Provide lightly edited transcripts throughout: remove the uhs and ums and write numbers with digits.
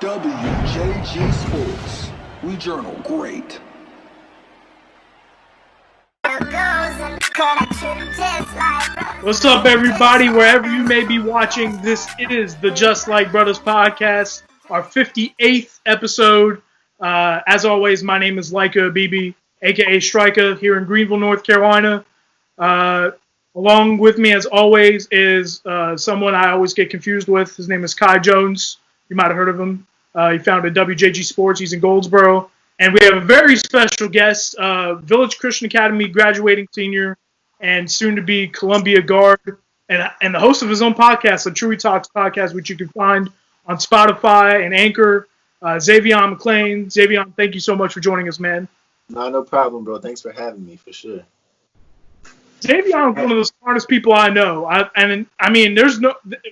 WJG Sports. We journal great. What's up, everybody? Wherever you may be watching, this is the Just Like Brothers podcast, our 58th episode. As always, my name is Laika Abibi, aka Striker, here in Greenville, North Carolina. Along with me, as always, is someone I always get confused with. His name is Kai Jones. You might have heard of him. He founded WJG Sports. He's in Goldsboro. And we have a very special guest, Village Christian Academy graduating senior and soon-to-be Columbia guard and the host of his own podcast, the Truey Talks podcast, which you can find on Spotify and Anchor, Xavion McLean. Xavion, thank you so much for joining us, man. No problem, bro. Thanks for having me, for sure. Xavion is one of the smartest people I know.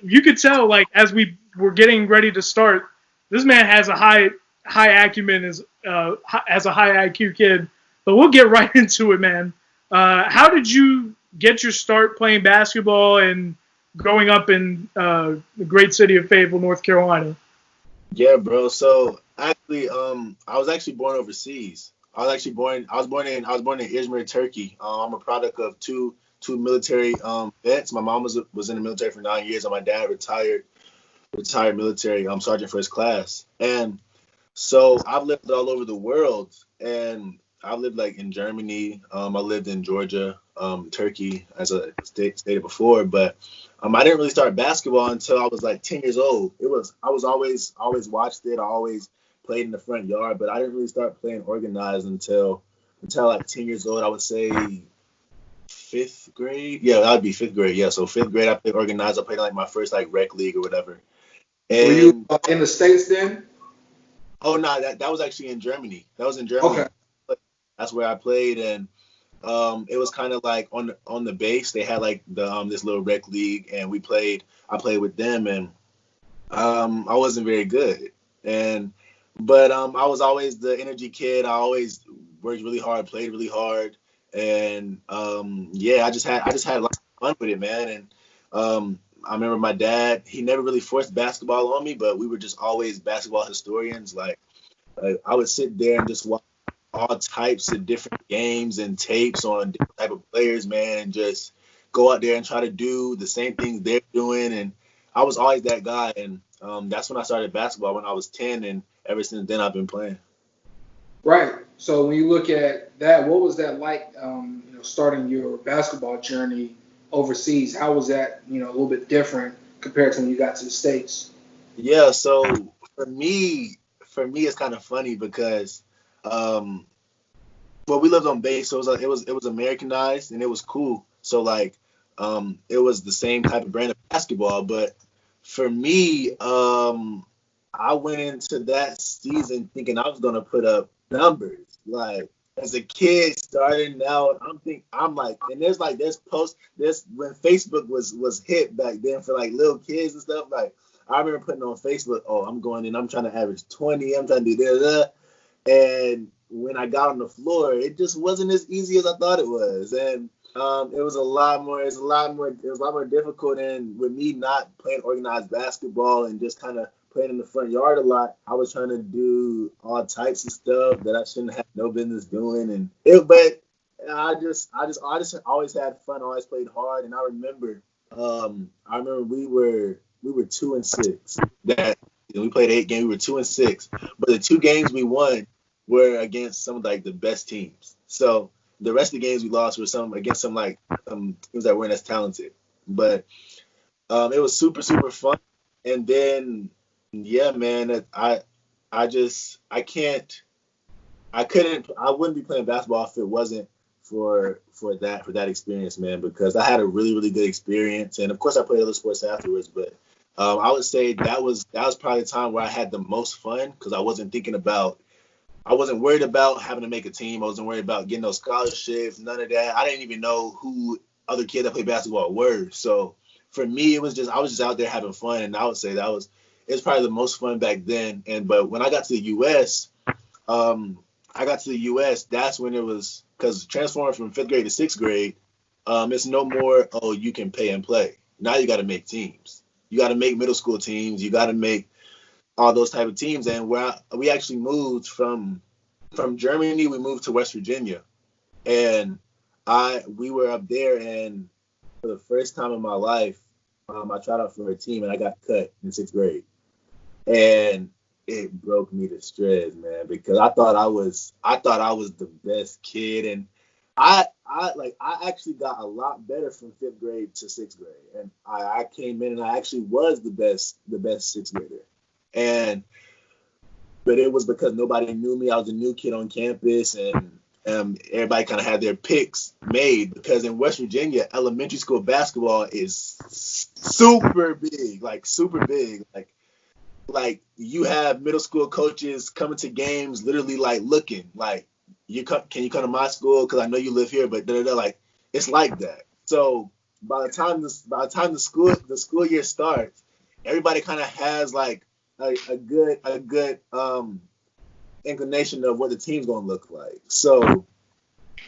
You could tell, like, as we were getting ready to start, this man has a high acumen, as a high IQ kid. But we'll get right into it, man. How did you get your start playing basketball and growing up in the great city of Fayetteville, North Carolina? Yeah, bro. So actually, I was actually born overseas. I was born in Izmir, Turkey. I'm a product of two military vets. My mom was in the military for 9 years, and my dad retired military sergeant first class. And so I've lived all over the world, and I lived like in Germany. I lived in Georgia, Turkey, as I stated before. But I didn't really start basketball until I was like 10 years old. I was always watched it. I always played in the front yard, but I didn't really start playing organized until like 10 years old. I would say fifth grade. Yeah, that would be fifth grade. Yeah, so fifth grade I played organized. I played like my first like rec league or whatever. And, were you in the States then? Oh no, that was actually in Germany. That was in Germany. Okay. That's where I played, and it was kind of like on the base. They had like the this little rec league, and I played with them, and I wasn't very good, but I was always the energy kid. I always worked really hard, played really hard, and I just had a lot of fun with it, man. And I remember my dad, he never really forced basketball on me, but we were just always basketball historians. Like I would sit there and just watch all types of different games and tapes on different type of players, man, and just go out there and try to do the same things they're doing. And I was always that guy. And that's when I started basketball when I was 10. And ever since then, I've been playing. Right. So when you look at that, what was that like, starting your basketball journey overseas? How was that, a little bit different compared to when you got to the States? Yeah. So for me, it's kind of funny because, we lived on base, so it was Americanized and it was cool. So like, it was the same type of brand of basketball. But for me, I went into that season thinking I was gonna put up numbers. Like as a kid starting out, and there's posts, when Facebook was hit back then for like little kids and stuff. Like I remember putting on Facebook, I'm going in, I'm trying to average 20, I'm trying to do that. And when I got on the floor, it just wasn't as easy as I thought it was. And it was a lot more difficult. And with me not playing organized basketball and just kind of playing in the front yard a lot, I was trying to do all types of stuff that I shouldn't have no business doing. But I just always had fun, always played hard. And I remember we were 2-6. That we played 8 games, we were 2-6. But the 2 games we won were against some of like the best teams. So the rest of the games we lost were against some teams that weren't as talented. But it was super, super fun. And then yeah, man, I wouldn't be playing basketball if it wasn't for that experience, man, because I had a really, really good experience. And of course I played other sports afterwards, but I would say that was probably the time where I had the most fun because I wasn't worried about having to make a team. I wasn't worried about getting those scholarships, none of that. I didn't even know who other kids that played basketball were. So for me, I was just out there having fun, and I would say it was probably the most fun back then. But when I got to the U.S., that's when it was, because transforming from 5th grade to 6th grade, it's no more, you can pay and play. Now you got to make teams. You got to make middle school teams. You got to make all those type of teams. And we actually moved from Germany. We moved to West Virginia, and we were up there, and for the first time in my life, I tried out for a team and I got cut in 6th grade, and it broke me to shreds, man, because I thought I was the best kid, and I actually got a lot better from 5th grade to 6th grade, and I came in and I actually was the best 6th grader, but it was because nobody knew me. I was a new kid on campus, and everybody kind of had their picks made, because in West Virginia, elementary school basketball is super big, super big. Like you have middle school coaches coming to games, literally looking like, can you come to my school? Because I know you live here, but like it's like that. So by the time the school year starts, everybody kind of has like a good inclination of what the team's gonna look like. So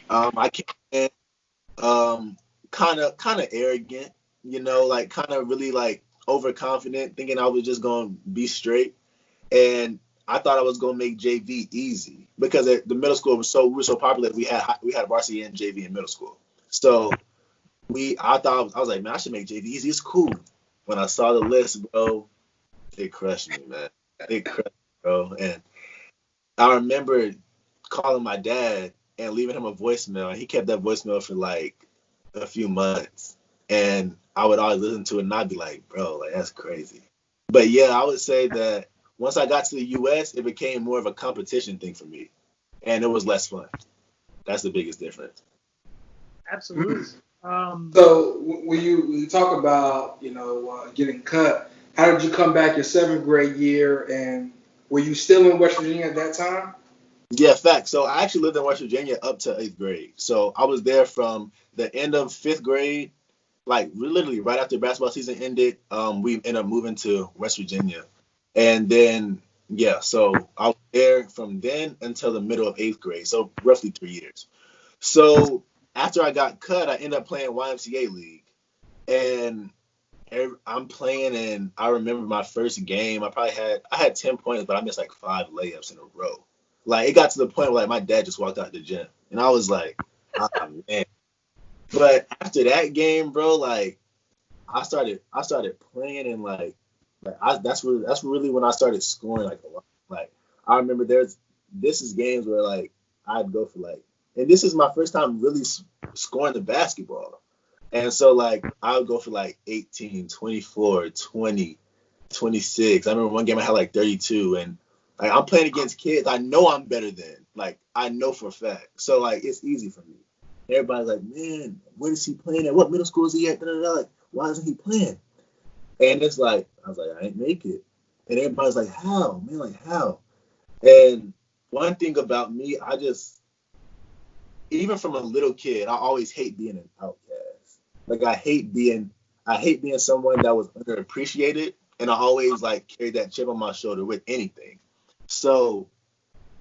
I came in kind of arrogant, like kind of really like overconfident, thinking I was just gonna be straight, and I thought I was gonna make JV easy because the middle school we were so popular. We had varsity and JV in middle school, so I was like, man, I should make JV easy. It's cool. When I saw the list, bro, it crushed me, man. It crushed me, bro. And I remember calling my dad and leaving him a voicemail, and he kept that voicemail for like a few months. And I would always listen to it and I'd be like, bro, like that's crazy. But yeah, I would say that once I got to the US, it became more of a competition thing for me. And it was less fun. That's the biggest difference. Absolutely. So when you talk about, getting cut, how did you come back your 7th grade year, and were you still in West Virginia at that time? Yeah, fact. So I actually lived in West Virginia up to 8th grade. So I was there from the end of 5th grade, like literally right after basketball season ended. We ended up moving to West Virginia. And then, yeah, so I was there from then until the middle of 8th grade. So roughly 3 years. So after I got cut, I ended up playing YMCA League. And I'm playing, and I remember my first game, I had 10 points, but I missed like 5 layups in a row. Like, it got to the point where like my dad just walked out the gym, and I was like, oh, man. But after that game, bro, like I started playing, and that's really when I started scoring like a lot. Like I remember this is games where like I'd go for like, and this is my first time really scoring the basketball. And so, like, I would go for, like, 18, 24, 20, 26. I remember one game I had, like, 32. And, like, I'm playing against kids I know I'm better than. Like, I know for a fact. So, like, it's easy for me. Everybody's like, man, where is he playing at? What middle school is he at? Like, why isn't he playing? And it's like, I was like, I ain't make it. And everybody's like, how? Man, like, how? And one thing about me, even from a little kid, I always hate being an outcast. Like I hate being someone that was underappreciated, and I always like carried that chip on my shoulder with anything. So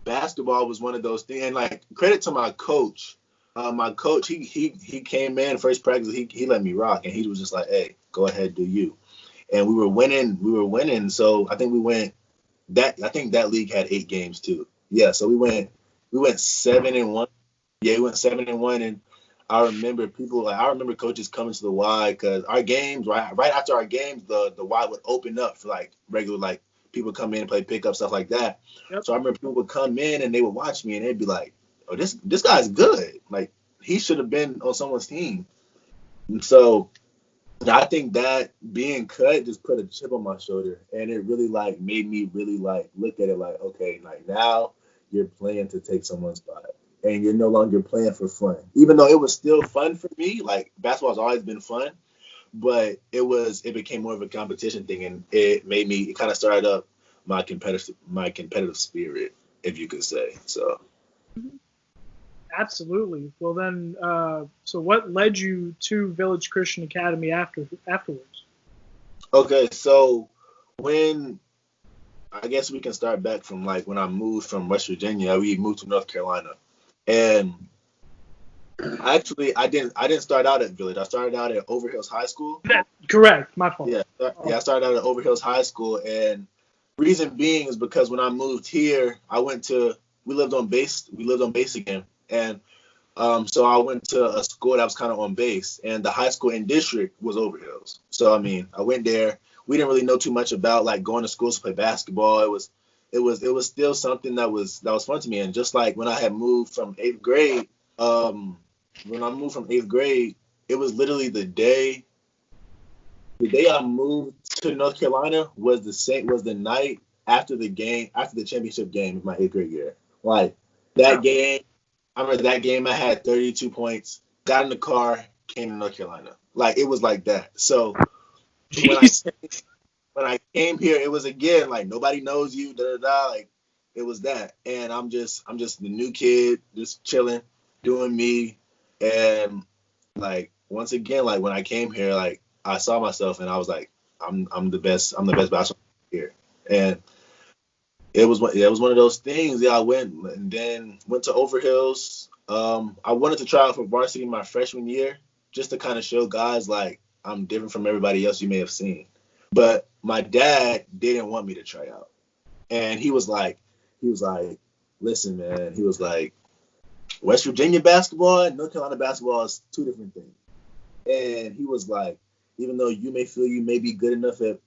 basketball was one of those things, and like credit to my coach. My coach, he came in first practice, he let me rock, and he was just like, hey, go ahead, do you. And we were winning. So I think that league had 8 games too. Yeah, so we went 7-1. Yeah, we went 7-1, and I remember coaches coming to the Y because our games, right after our games, the Y would open up for like regular, like people come in and play pickup, stuff like that. Yep. So I remember people would come in and they would watch me and they'd be like, oh, this guy's good. Like he should have been on someone's team. And so I think that being cut just put a chip on my shoulder, and it really like made me really like look at it like, okay, like now you're playing to take someone's spot. And you're no longer playing for fun. Even though it was still fun for me, like basketball's always been fun, but it became more of a competition thing, and it kind of started up my competitive spirit, if you could say. So absolutely. Well then, so what led you to Village Christian Academy afterwards? Okay, so I guess we can start back from like when I moved from West Virginia, we moved to North Carolina. And actually, I didn't start out at Village. I started out at Overhills High School. Correct, my fault. Yeah, I started out at Overhills High School, and Reason being is because when I moved here, we lived on base again, and so I went to a school that was kind of on base, and the high school in district was Overhills. So I mean, I went there. We didn't really know too much about like going to schools to play basketball. It was still something that was fun to me. And just like when I had moved from eighth grade, it was literally the day I moved to North Carolina was the night after the championship game of my eighth grade year. Like that game. I remember that game. I had 32 points. Got in the car, came to North Carolina. Like it was like that. So when I came here, it was again like nobody knows you. Da da da. Like it was that, and I'm just the new kid, just chilling, doing me, and like once again, like when I came here, like I saw myself, and I was like, I'm the best. I'm the best basketball player here, and it was one of those things. Yeah, I went and then went to Overhills. I wanted to try out for varsity my freshman year just to kind of show guys like I'm different from everybody else you may have seen. But my dad didn't want me to try out, and he was like, listen, man. He was like, West Virginia basketball and North Carolina basketball is two different things. And he was like, even though you may feel you may be good enough to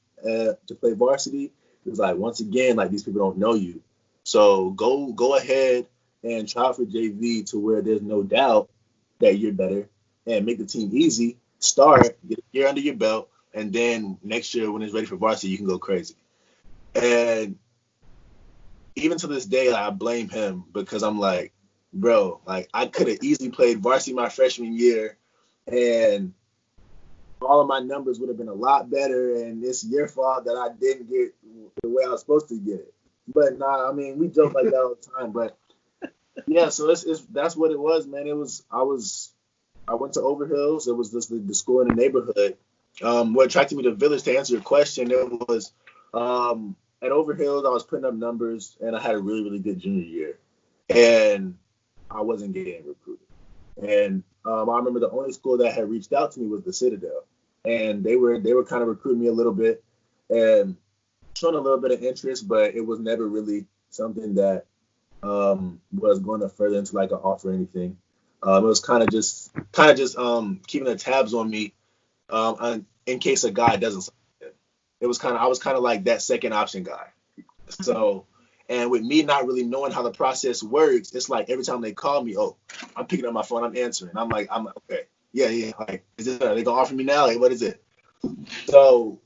play varsity. It was like, once again, like these people don't know you. So go ahead and try for JV to where there's no doubt that you're better and make the team easy. Start, get a year under your belt, and then next year when it's ready for varsity, you can go crazy. And even to this day, I blame him because I'm like, bro, like I could have easily played varsity my freshman year and all of my numbers would have been a lot better, and it's your fault that I didn't get the way I was supposed to get it. But nah, I mean, we joke like that all the time. But yeah, so that's what it was, man. I went to Overhills. It was just the school in the neighborhood. What attracted me to Village, to answer your question, it was at Overhills I was putting up numbers, and I had a really, really good junior year, and I wasn't getting recruited. And I remember the only school that had reached out to me was the Citadel, and they were kind of recruiting me a little bit and showing a little bit of interest, but it was never really something that was going to further into like an offer or anything. It was kind of just keeping the tabs on me in case a guy doesn't. I was kind of like that second option guy. So. And with me not really knowing how the process works, it's like every time they call me, oh, I'm picking up my phone, I'm answering. I'm like, okay, yeah. Like, are they gonna offer me now? Like, what is it? So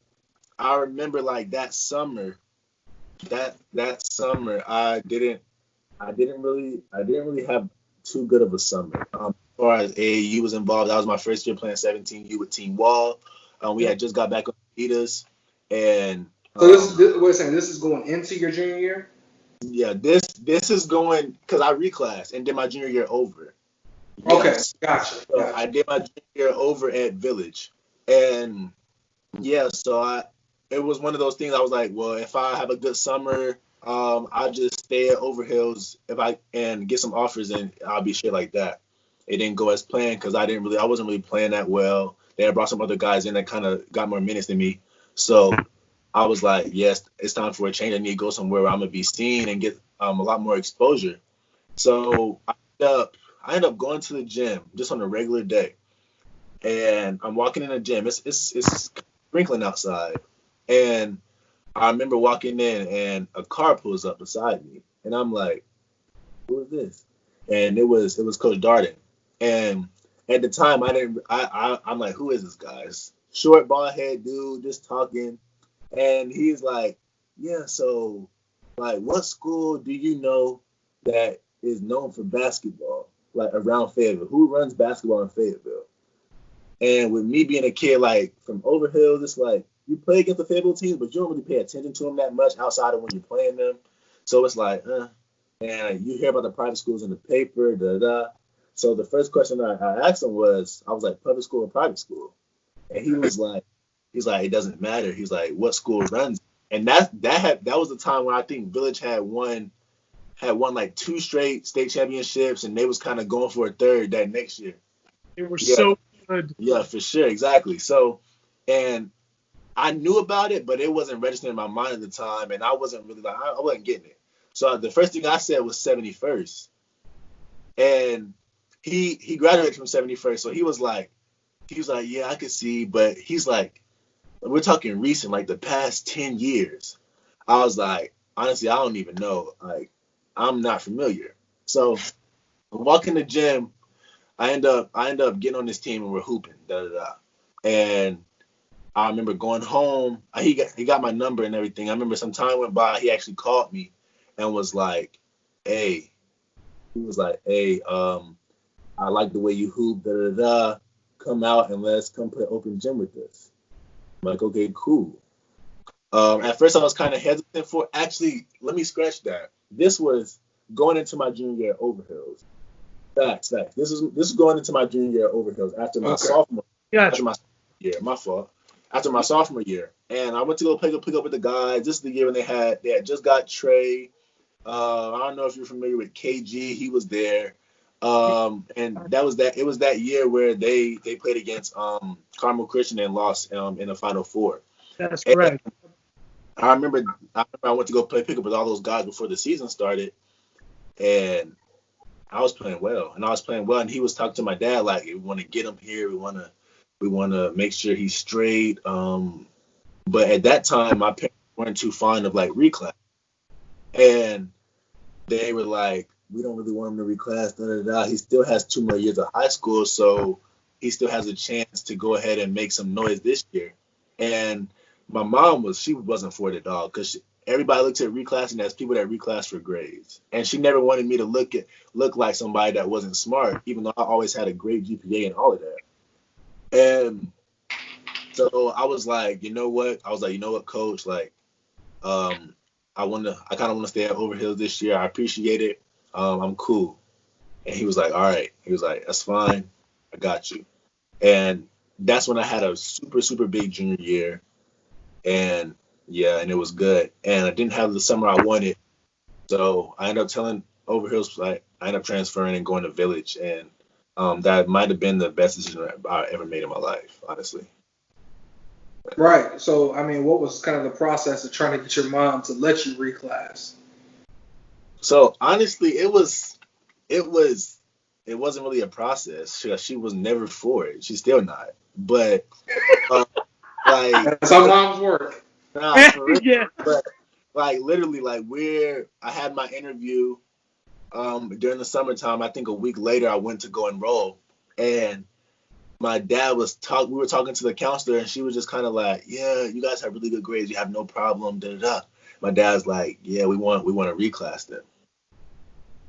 I remember like that summer, I didn't really have too good of a summer. As far as AAU was involved, that was my first year playing 17U with Team Wall. We had just got back on Bruddas, and so this is going into your junior year. Yeah, this is going because I reclassed and did my junior year over. Okay, gotcha. So I did my junior year over at Village, and yeah, so it was one of those things. I was like, well, if I have a good summer, I'll just stay at Overhills and get some offers, and I'll be shit like that. It didn't go as planned because I wasn't really playing that well. They had brought some other guys in that kind of got more minutes than me, so. I was like, yes, it's time for a change. I need to go somewhere where I'm gonna be seen and get a lot more exposure. So I ended up going to the gym just on a regular day, and I'm walking in the gym. It's sprinkling outside, and I remember walking in, and a car pulls up beside me, and I'm like, who is this? And it was Coach Darden, and at the time I'm like, who is this guy? It's short, bald head dude, just talking. And he's like, yeah, so, like, what school do you know that is known for basketball, like, around Fayetteville? Who runs basketball in Fayetteville? And with me being a kid, like, from Overhill, it's like, you play against the Fayetteville teams, but you don't really pay attention to them that much outside of when you're playing them. So it's like, and you hear about the private schools in the paper, da-da. So the first question I asked him was, I was like, public school or private school? And he was like, it doesn't matter. He's like, what school runs? And that was the time when I think Village had won like 2 straight state championships, and they was kind of going for a third that next year. They were so good. Yeah, for sure, exactly. So, and I knew about it, but it wasn't registering in my mind at the time, and I wasn't really like I wasn't getting it. So the first thing I said was 71st, and he graduated from 71st, so he was like, yeah, I could see, but he's like, we're talking recent, like the past 10 years. I was like, honestly, I don't even know. Like, I'm not familiar. So I'm walking the gym. I end up getting on this team and we're hooping, da da da. And I remember going home. He got my number and everything. I remember some time went by. He actually called me and was like, "Hey," he was like, "Hey, I like the way you hoop, da da da. Come out and let's come play open gym with us." I'm like, "Okay, cool." At first, I was kind of hesitant for. Actually, let me scratch that. This was going into my junior year at Overhills. Facts. This is going into my junior year at Overhills after my sophomore. Gotcha. After my year, my fault. After my sophomore year, and I went to go pick up with the guys. This is the year when they had just got Trey. I don't know if you're familiar with KG. He was there, and that was that. It was that year where they played against Carmel Christian and lost in the Final Four. That's correct. And I remember I went to go pick up with all those guys before the season started, and I was playing well, and he was talking to my dad like, "We want to get him here. We want to make sure he's straight." But at that time, my parents weren't too fond of like reclass, and they were like, "We don't really want him to reclass. Da da da. He still has 2 more years of high school, so he still has a chance to go ahead and make some noise this year." And my mom wasn't for it at all because everybody looks at reclassing as people that reclass for grades, and she never wanted me to look like somebody that wasn't smart, even though I always had a great GPA and all of that. And so I was like, you know what? Coach, like, I kind of want to stay at Overhills this year. I appreciate it. I'm cool. And he was like, all right. He was like, that's fine. I got you. And that's when I had a super, super big junior year. And and it was good. And I didn't have the summer I wanted. So I ended up telling Overhills, like, I ended up transferring and going to Village. And that might have been the best decision I ever made in my life, honestly. Right. So, I mean, what was kind of the process of trying to get your mom to let you reclass? So honestly, it wasn't really a process. She was never for it. She's still not. But like that's how moms work. Nah, for real. Yeah. But like literally, like I had my interview during the summertime. I think a week later, I went to go enroll, and my dad we were talking to the counselor, and she was just kind of like, "Yeah, you guys have really good grades. You have no problem." Da da da. My dad's like, "Yeah, we want to reclass them."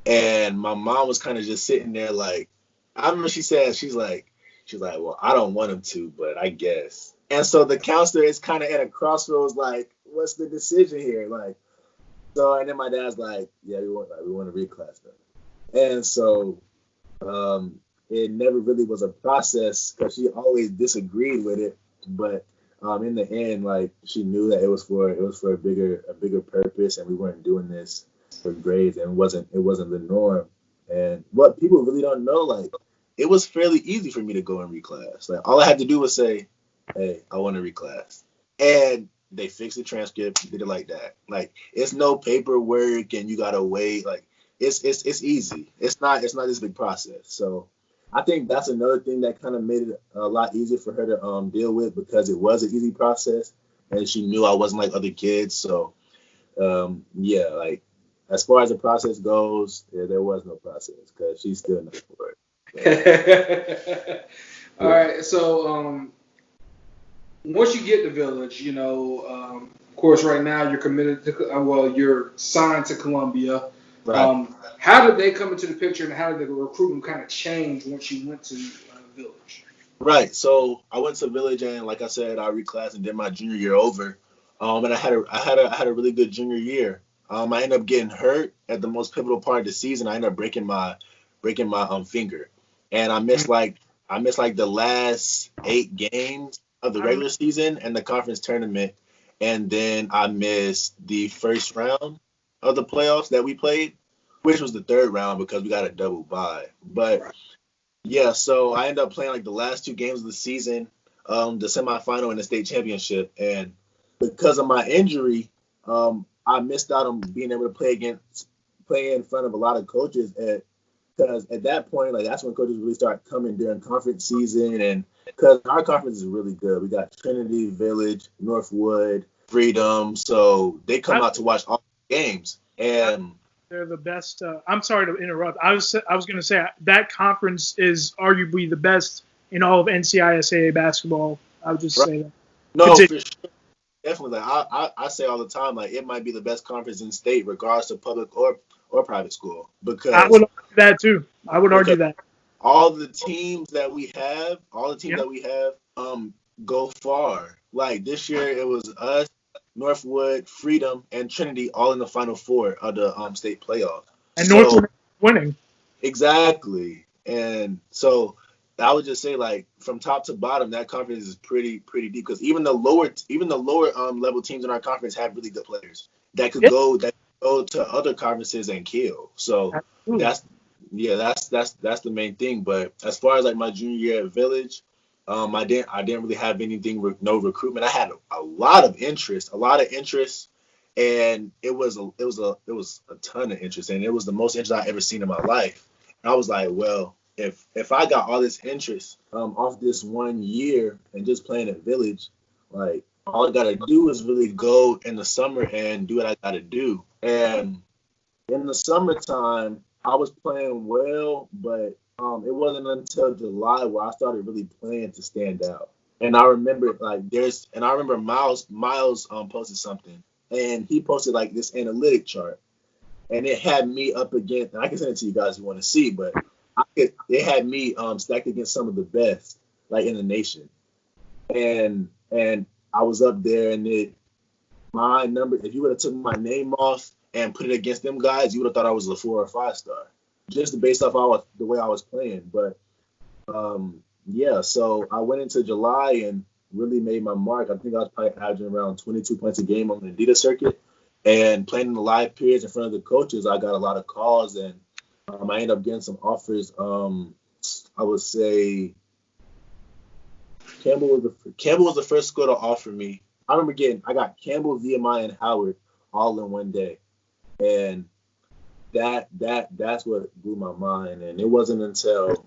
And my mom was kind of just sitting there like, I remember she's like, "Well, I don't want him to, but I guess." And so the counselor is kind of at a crossroads, like, what's the decision here? Like, so, and then my dad's like, "Yeah, we want to reclass them." And so, it never really was a process because she always disagreed with it. But in the end, like, she knew that it was for a bigger purpose, and we weren't doing this for grades, and it wasn't the norm. And what people really don't know, like, it was fairly easy for me to go and reclass. Like, all I had to do was say, "Hey, I want to reclass," and they fixed the transcript, did it like that. Like, it's no paperwork, and you gotta wait. Like, it's easy. It's not this big process. So I think that's another thing that kind of made it a lot easier for her to deal with, because it was an easy process, and she knew I wasn't like other kids. So like, as far as the process goes, there was no process because she's still not for it. All right. So once you get to Village, of course, right now you're committed to, you're signed to Columbia. Right. How did they come into the picture, and how did the recruitment kind of change once you went to Village? Right. So I went to Village, and like I said, I reclassed and did my junior year over. And I had a really good junior year. I ended up getting hurt at the most pivotal part of the season. I ended up breaking my finger, and I missed like the last 8 games of the regular season and the conference tournament, and then I missed the first round of the playoffs that we played, which was the 3rd round because we got a double bye. But yeah, so I ended up playing like the last 2 games of the season. the semifinal and the state championship. And because of my injury, I missed out on being able to play in front of a lot of coaches because at that point, like that's when coaches really start coming during conference season, and because our conference is really good. We got Trinity, Village, Northwood, Freedom, so they come out to watch all the games, and they're the best. I'm sorry to interrupt. I was going to say that conference is arguably the best in all of NCISA basketball. I would just say that. No, for sure. Definitely. Like I say all the time, like it might be the best conference in state, regardless of public or private school. Because I would argue that too. I would argue that. All the teams that we have, go far. Like this year, it was us, Northwood, Freedom, and Trinity all in the Final Four of the state playoff. And Northwood winning. Exactly. And so I would just say, like, from top to bottom, that conference is pretty deep, because even the lower level teams in our conference have really good players that could go to other conferences and kill. So that's the main thing. But as far as like my junior year at Village, I didn't really have anything with no recruitment. I had a lot of interest, and it was a ton of interest, and it was the most interest I ever seen in my life. And I was like, well, if I got all this interest off this 1 year and just playing at Village, like all I gotta do is really go in the summer and do what I gotta do. And in the summertime, I was playing well, but it wasn't until July where I started really playing to stand out. And I remember Miles posted something, and he posted like this analytic chart, and it had me up against, and I can send it to you guys if you want to see, but it had me stacked against some of the best like in the nation, and I was up there, and my number, if you would have took my name off and put it against them guys, you would have thought I was a 4 or 5 star, just based off the way I was playing. But so I went into July and really made my mark. I think I was probably averaging around 22 points a game on the Adidas circuit, and playing in the live periods in front of the coaches, I got a lot of calls, and I ended up getting some offers. I would say Campbell was the first school to offer me. I got Campbell, VMI, and Howard all in one day, and that's what blew my mind. And it wasn't until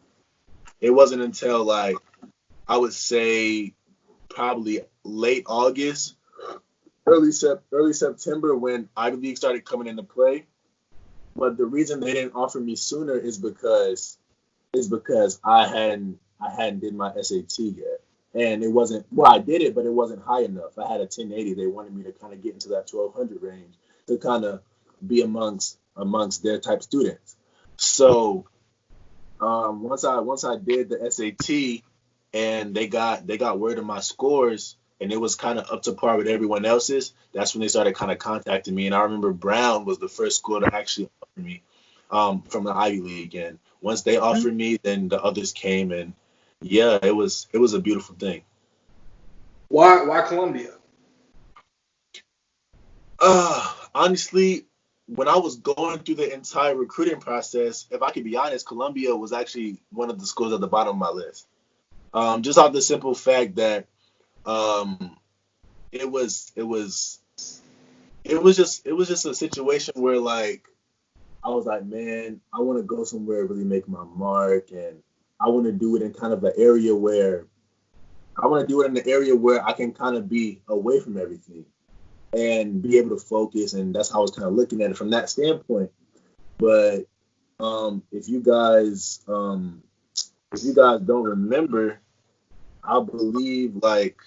like I would say probably late August, early September when Ivy League started coming into play. But the reason they didn't offer me sooner is because I hadn't did my SAT yet. And it wasn't, well, I did it, but it wasn't high enough. I had a 1080. They wanted me to kind of get into that 1200 range to kind of be amongst their type students. So once I did the SAT and they got word of my scores, and it was kind of up to par with everyone else's, that's when they started kind of contacting me. And I remember Brown was the first school to actually offer me from the Ivy League. And once they offered me, then the others came, and yeah, it was a beautiful thing. Why Columbia? Honestly, when I was going through the entire recruiting process, if I could be honest, Columbia was actually one of the schools at the bottom of my list. Just off the simple fact that it was just a situation where, like, I was like, man, I want to go somewhere and really make my mark, and I want to do it in kind of an area where I can kind of be away from everything and be able to focus. And that's how I was kind of looking at it from that standpoint. But if you guys don't remember, I believe like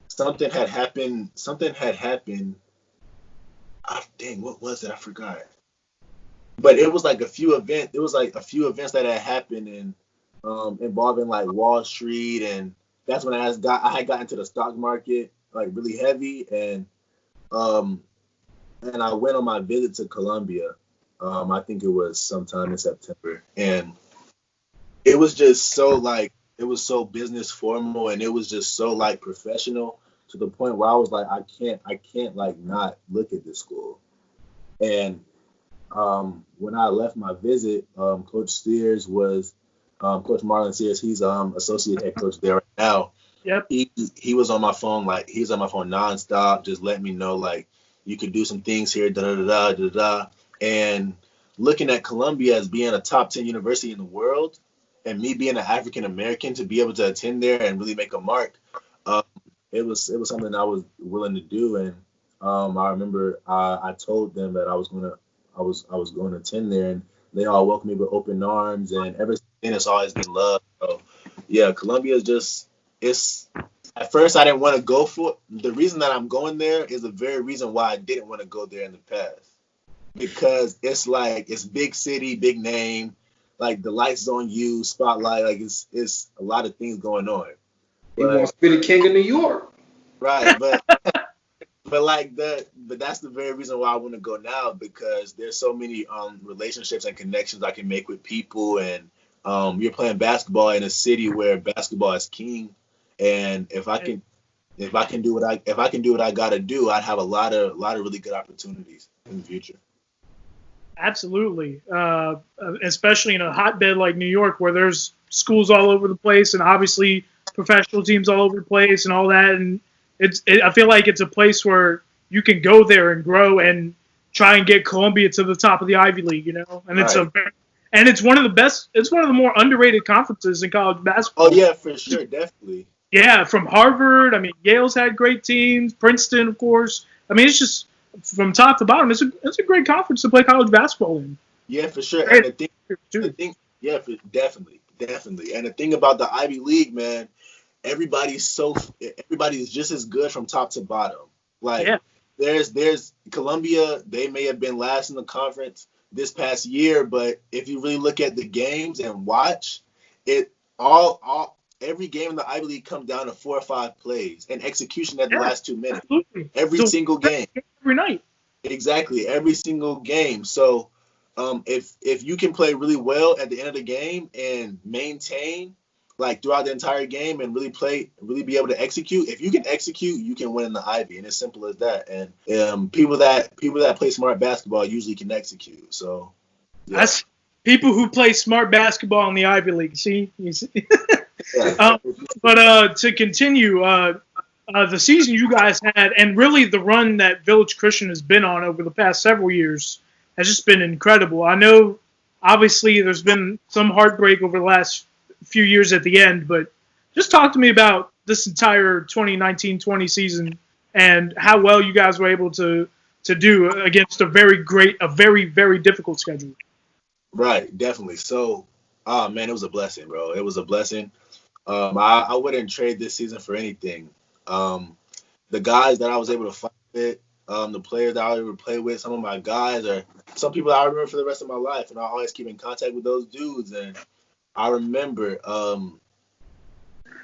something had happened. Dang, what was it? I forgot. But it was like a few events. It was like a few events that had happened and involving like Wall Street, and that's when I had got into the stock market like really heavy, and I went on my visit to Columbia. I think it was sometime in September, and it was just so like it was so business formal, and it was just so like professional to the point where I was like, I can't like not look at this school. And when I left my visit, Coach Marlon Sears, he's associate head coach there right now. Yep. He was on my phone, like he's on my phone nonstop, just letting me know like you could do some things here, da da da da da. And looking at Columbia as being a top 10 university in the world, and me being an African American to be able to attend there and really make a mark, uh, it was something I was willing to do. And I remember I told them that I was going to attend there, and they all welcomed me with open arms. And ever since then, it's always been love. So yeah, Columbia is just it's. At first, I didn't want to go for it. The reason that I'm going there is the very reason why I didn't want to go there in the past, because it's like it's big city, big name, like the lights on you, spotlight, like it's a lot of things going on. He wants to be the king of New York. Right, but that's the very reason why I want to go now, because there's so many relationships and connections I can make with people, and you're playing basketball in a city where basketball is king, and if I can do what I gotta do, I'd have a lot of really good opportunities in the future. Absolutely. Especially in a hotbed like New York, where there's schools all over the place and obviously professional teams all over the place and all that. And I feel like it's a place where you can go there and grow and try and get Columbia to the top of the Ivy League, And it's one of the best. It's one of the more underrated conferences in college basketball. Oh yeah, for sure, definitely. Yeah, from Harvard. I mean, Yale's had great teams. Princeton, of course. I mean, it's just from top to bottom. It's a great conference to play college basketball in. Yeah, for sure. And definitely. And the thing about the Ivy League, man, everybody's just as good from top to bottom. Like, yeah. There's Columbia. They may have been last in the conference this past year, but if you really look at the games and watch it, every game in the Ivy League comes down to 4 or 5 plays and execution at the last 2 minutes. Absolutely. Every single game. Every night. Exactly, every single game. So if you can play really well at the end of the game and maintain like throughout the entire game and really be able to execute, if you can execute, you can win in the Ivy, and it's simple as that. And people that play smart basketball usually can execute. So yeah. That's people who play smart basketball in the Ivy League. See? Yeah. But to continue, the season you guys had, and really the run that Village Christian has been on over the past several years, has just been incredible. I know, obviously, there's been some heartbreak over the last few years at the end, but just talk to me about this entire 2019-20 season and how well you guys were able to do against a very, very difficult schedule. Right, definitely. So, man, it was a blessing, bro. It was a blessing. I wouldn't trade this season for anything. The guys that I was able to fight with, the players that I was able to play with, some of my guys are some people that I remember for the rest of my life, and I always keep in contact with those dudes. And I remember I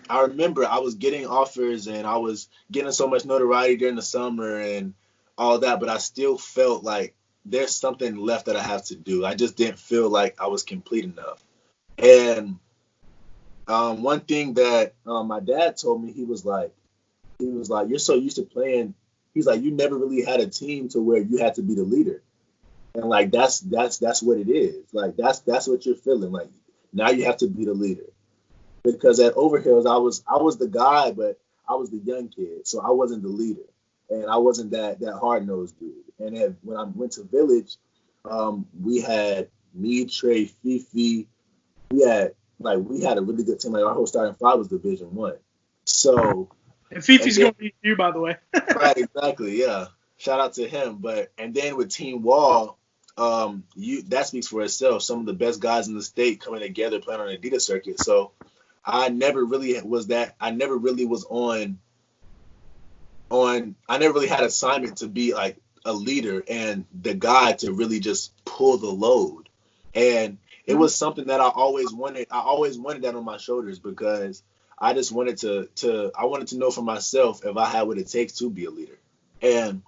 was getting offers and I was getting so much notoriety during the summer and all that, but I still felt like there's something left that I have to do. I just didn't feel like I was complete enough. And one thing that my dad told me, he was like, you're so used to playing. He's like, you never really had a team to where you had to be the leader. And like, that's what it is. Like, that's what you're feeling. Like, now you have to be the leader. Because at Overhills, I was the guy, but I was the young kid. So I wasn't the leader. And I wasn't that hard-nosed dude. And when I went to Village, we had me, Trey, Fifi. We had a really good team. Like, our whole starting 5 was Division 1. So, and Fifi's going to be you, by the way. Right, exactly, yeah. Shout out to him. And then with Team Wall, that speaks for itself. Some of the best guys in the state coming together playing on the Adidas circuit. So I never really had assignment to be like a leader and the guy to really just pull the load. And it was something that I always wanted. I always wanted that on my shoulders because I just wanted to know for myself if I had what it takes to be a leader. And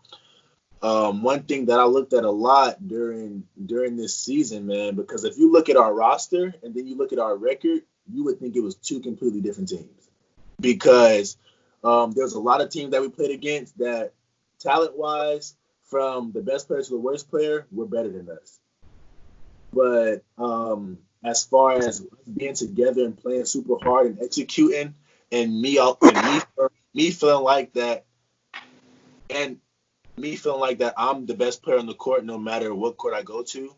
one thing that I looked at a lot during this season, man, because if you look at our roster and then you look at our record, you would think it was 2 completely different teams. Because there's a lot of teams that we played against that, talent-wise, from the best player to the worst player, were better than us. But as far as being together and playing super hard and executing, and me feeling like that, and me feeling like that I'm the best player on the court no matter what court I go to.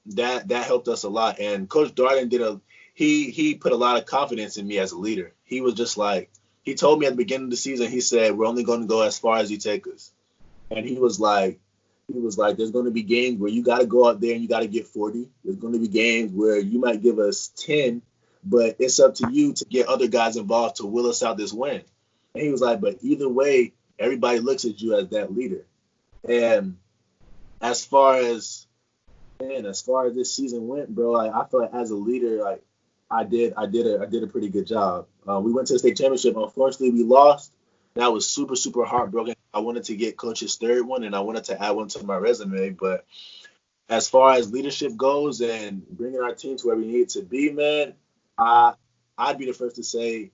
That helped us a lot. And Coach Darden he put a lot of confidence in me as a leader. He was just like, he told me at the beginning of the season, he said, we're only going to go as far as you take us. And he was like, there's going to be games where you got to go out there and you got to get 40. There's going to be games where you might give us 10, but it's up to you to get other guys involved to will us out this win. And he was like, but either way, everybody looks at you as that leader. And as far as this season went, bro, I feel like as a leader, like I did a pretty good job. We went to the state championship. Unfortunately, we lost. That was super, super heartbroken. I wanted to get Coach's third one, and I wanted to add one to my resume. But as far as leadership goes and bringing our team to where we need to be, man, I'd be the first to say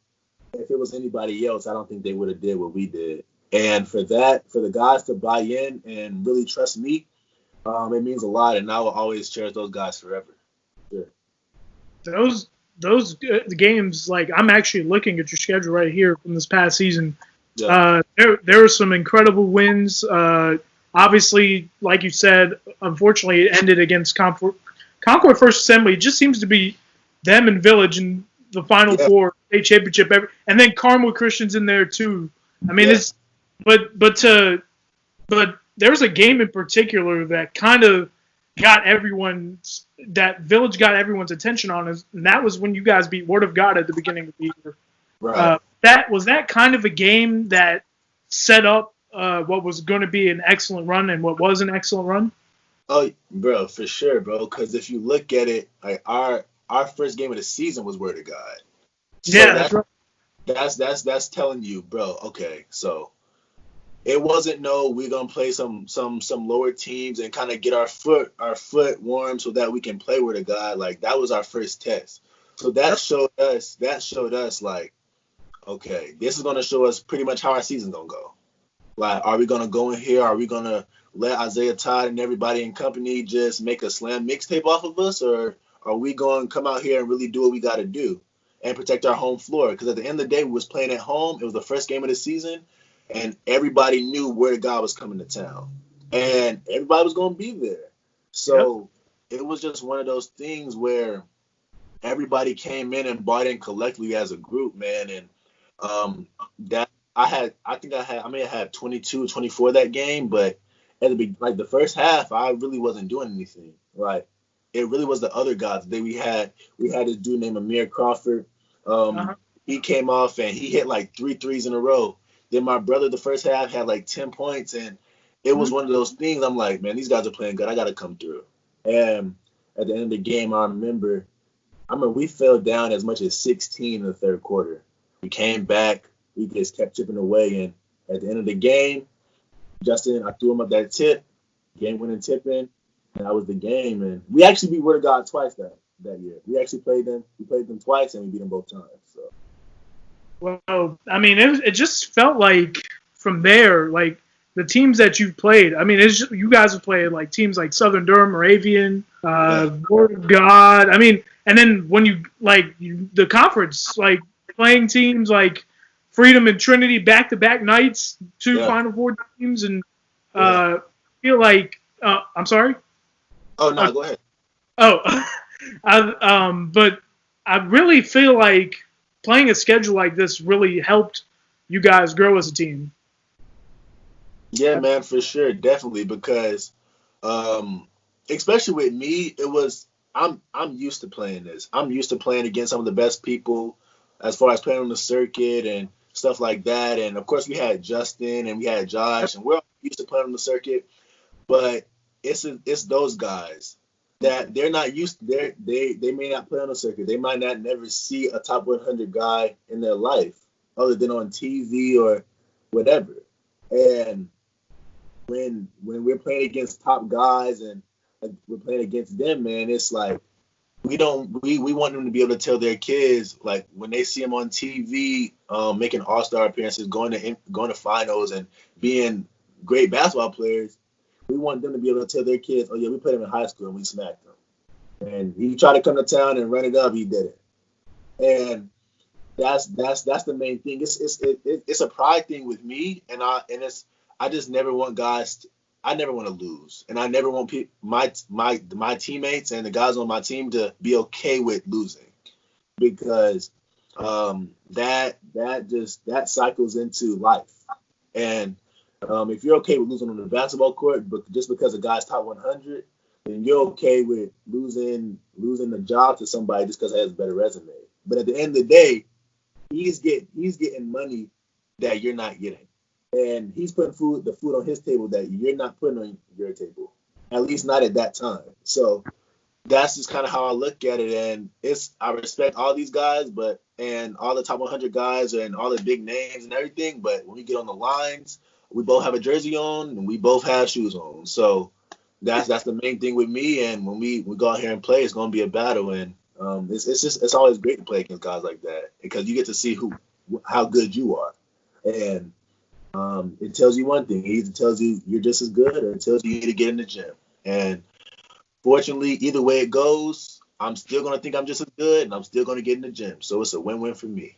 if it was anybody else, I don't think they would have did what we did. And for the guys to buy in and really trust me, it means a lot, and I will always cherish those guys forever. Sure. Those games, like I'm actually looking at your schedule right here from this past season. Yeah. There were some incredible wins. Obviously, like you said, unfortunately, it ended against Concord First Assembly. It just seems to be them and Village in the Final Four state championship, and then Carmel Christian's in there too. I mean, it's but there was a game in particular that kind of that Village got everyone's attention on, and that was when you guys beat Word of God at the beginning of the year. Right. That kind of a game that set up what was going to be an excellent run and what was an excellent run? Oh, bro, for sure, bro. Because if you look at it, like our first game of the season was Word of God. So yeah, that's right. That's telling you, bro. Okay, so it wasn't we're gonna play some lower teams and kind of get our foot warm so that we can play Word of God. Like that was our first test. So that showed us like, okay, this is gonna show us pretty much how our season's gonna go. Like, are we gonna go in here? Are we gonna let Isaiah Todd and everybody in company just make a slam mixtape off of us, or are we going to come out here and really do what we got to do and protect our home floor? Because at the end of the day, we was playing at home. It was the first game of the season, and everybody knew where God was coming to town, and everybody was going to be there. So It was just one of those things where everybody came in and bought in collectively as a group, man, and that. I may have had 22, 24 that game, but at the first half, I really wasn't doing anything. Like it really was the other guys. We had this dude named Amir Crawford. He came off and he hit like 3 threes in a row. Then my brother, the first half, had like 10 points, and it was one of those things. I'm like, man, these guys are playing good. I got to come through. And at the end of the game, I remember we fell down as much as 16 in the third quarter. We came back. We just kept chipping away, and at the end of the game, Justin, I threw him up that tip, game-winning tip-in, and that was the game. And we actually beat Word of God twice that year. We actually played them. We played them twice, and we beat them both times. So. Well, I mean, it just felt like from there, like the teams that you played. I mean, you guys have played like teams like Southern Durham, Moravian, Word of God. I mean, and then when the conference, like playing teams like Freedom and Trinity back-to-back nights, 2 Final Four teams, and feel like I'm sorry. Oh no, go ahead. But I really feel like playing a schedule like this really helped you guys grow as a team. Yeah, man, for sure, definitely, because especially with me, I'm used to playing this. I'm used to playing against some of the best people as far as playing on the circuit and stuff like that. And of course we had Justin and we had Josh, and we're all used to playing on the circuit, but it's those guys that they're not used to. They may not play on the circuit. They might not never see a top 100 guy in their life other than on TV or whatever. And when we're playing against top guys and we're playing against them, man, it's like we want them to be able to tell their kids, like when they see them on TV, making all-star appearances, going to finals and being great basketball players, we want them to be able to tell their kids, oh yeah, we played him in high school and we smacked him. And he tried to come to town and run it up, he did it. And that's the main thing. It's a pride thing with me, and I just never want I never want to lose, and I never want my teammates and the guys on my team to be okay with losing, because that cycles into life. And if you're okay with losing on the basketball court, but just because a guy's top 100, then you're okay with losing the job to somebody just because he has a better resume. But at the end of the day, he's getting money that you're not getting, and he's putting the food on his table that you're not putting on your table, at least not at that time. So that's just kind of how I look at it. And I respect all these guys, and all the top 100 guys and all the big names and everything. But when we get on the lines, we both have a jersey on and we both have shoes on. So that's the main thing with me. And when we go out here and play, it's going to be a battle. And it's always great to play against guys like that, because you get to see how good you are. And it tells you one thing. It either tells you you're just as good, or it tells you need to get in the gym. And fortunately, either way it goes, I'm still going to think I'm just as good, and I'm still going to get in the gym. So it's a win-win for me.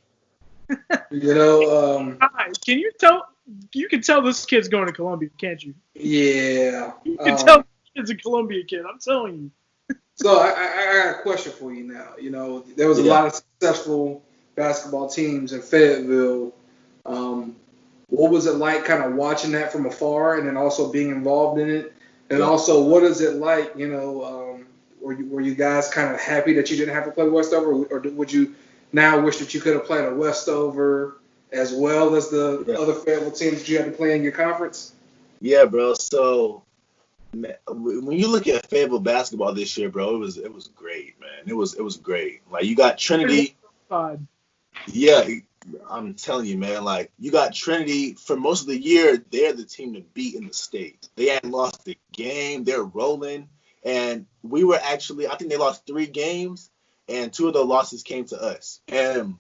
Can you tell? You can tell this kid's going to Columbia, can't you? Yeah. You can tell this kid's a Columbia kid. I'm telling you. So I got a question for you now. There was a lot of successful basketball teams in Fayetteville. What was it like kind of watching that from afar and then also being involved in it? And also, what is it like, were you guys kind of happy that you didn't have to play Westover, or would you now wish that you could have played a Westover as well as the other Fayetteville teams that you had to play in your conference? Yeah, bro. So when you look at Fayetteville basketball this year, bro, it was great, man. It was great. Like, you got Trinity. Yeah, I'm telling you, man. Like, you got Trinity for most of the year. They're the team to beat in the state. They hadn't lost the game. They're rolling, and we were I think they lost 3 games, and 2 of the losses came to us. And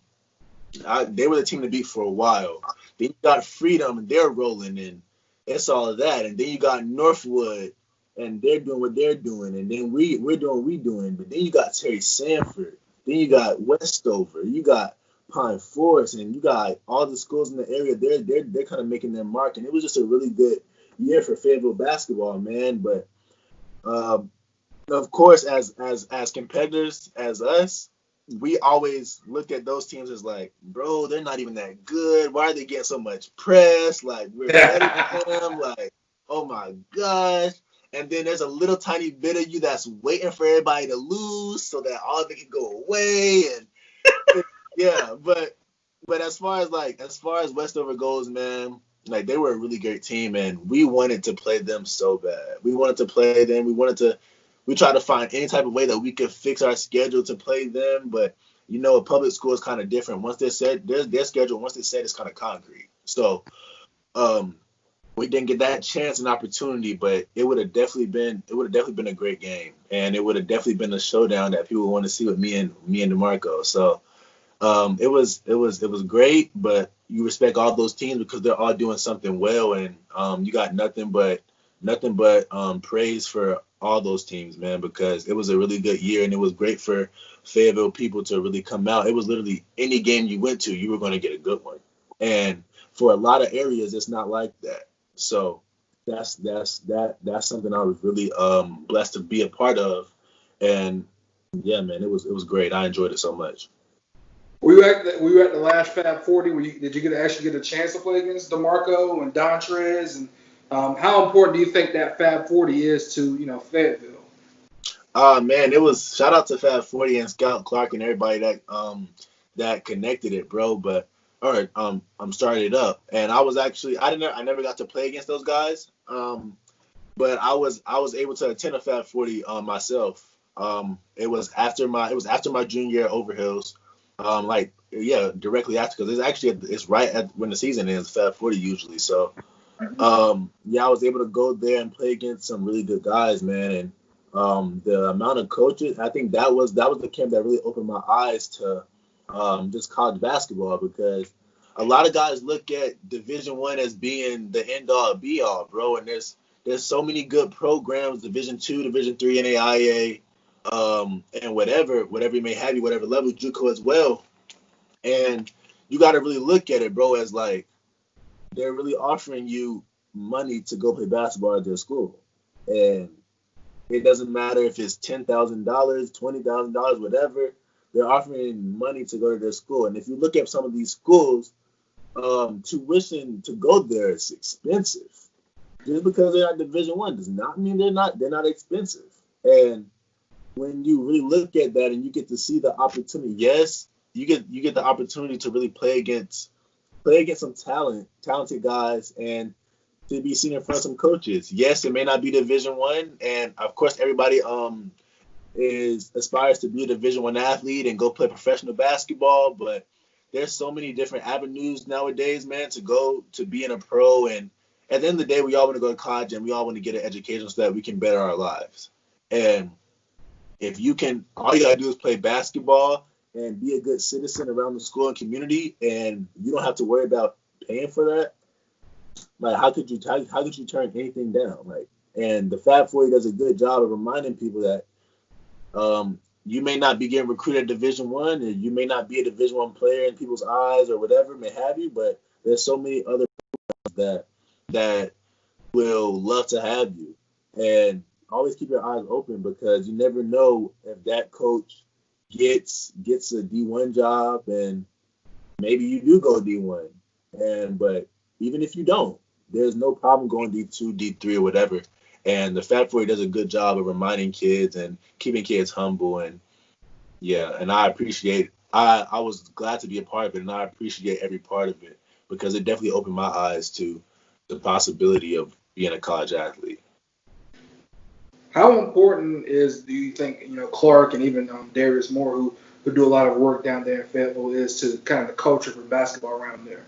they were the team to beat for a while. Then you got Freedom, and they're rolling, and it's all of that. And then you got Northwood, and they're doing what they're doing. And then we're doing what we're doing. But then you got Terry Sanford. Then you got Westover. You got Pine Forest, and you got all the schools in the area. They're kind of making their mark. And it was just a really good year for Fayetteville basketball, man. But of course, as competitors, as us, we always look at those teams as like, bro, they're not even that good. Why are they getting so much press? Like, we're better than them. Like, oh my gosh. And then there's a little tiny bit of you that's waiting for everybody to lose so that all of it can go away. And yeah, but as far as Westover goes, man, like, they were a really great team, and we wanted to play them so bad. We wanted to play them. We tried to find any type of way that we could fix our schedule to play them, but a public school is kind of different. Once they're set, their schedule, once they're set, is kind of concrete. So we didn't get that chance and opportunity, but it would have definitely been a great game, and it would have definitely been a showdown that people want to see with me and DeMarco. So it was great, but you respect all those teams because they're all doing something well, and you got nothing but praise for all those teams, man, because it was a really good year, and it was great for Fayetteville people to really come out. It was literally any game you went to, you were going to get a good one, and for a lot of areas, it's not like that. So that's something I was really blessed to be a part of, and yeah, man, it was great. I enjoyed it so much. Were you at the last Fab 40? Did you actually get a chance to play against DeMarco and Dontrez? And how important do you think that Fab 40 is to Fayetteville? Man, it was, shout out to Fab 40 and Scout Clark and everybody that connected it, bro. But started it up, and I never got to play against those guys. But I was able to attend a Fab 40 myself. It was after my junior year at Overhills. Directly after, because it's right at when the season ends, Fab 40 usually. So, I was able to go there and play against some really good guys, man. And the amount of coaches, I think that was the camp that really opened my eyes to just college basketball, because a lot of guys look at Division I as being the end all be all, bro. And there's so many good programs, Division II, Division III, NAIA. And whatever you may have, whatever level, JUCO as well. And you got to really look at it, bro, as like they're really offering you money to go play basketball at their school. And it doesn't matter if it's $10,000, $20,000, whatever. They're offering money to go to their school. And if you look at some of these schools, tuition to go there is expensive. Just because they're not Division I does not mean they're not expensive. And when you really look at that and you get to see the opportunity, yes, you get the opportunity to really play against some talented guys, and to be seen in front of some coaches. Yes, it may not be Division I, and of course everybody aspires to be a Division I athlete and go play professional basketball, but there's so many different avenues nowadays, man, to go to being a pro. And at the end of the day, we all want to go to college and we all want to get an education so that we can better our lives. And if you can, all you gotta do is play basketball and be a good citizen around the school and community, and you don't have to worry about paying for that. Like, how could you turn anything down? Like, and the Fab 40 does a good job of reminding people that you may not be getting recruited at Division I, and you may not be a Division I player in people's eyes or whatever may have you, but there's so many other people that will love to have you. And always keep your eyes open, because you never know if that coach gets a D1 job, and maybe you do go D1. But even if you don't, there's no problem going D2, D3, or whatever. And the Fab 40 does a good job of reminding kids and keeping kids humble. And yeah, and I appreciate. I was glad to be a part of it, and I appreciate every part of it, because it definitely opened my eyes to the possibility of being a college athlete. How important do you think, Clark and even Darius Moore, who do a lot of work down there in Fayetteville, is to kind of the culture for basketball around there?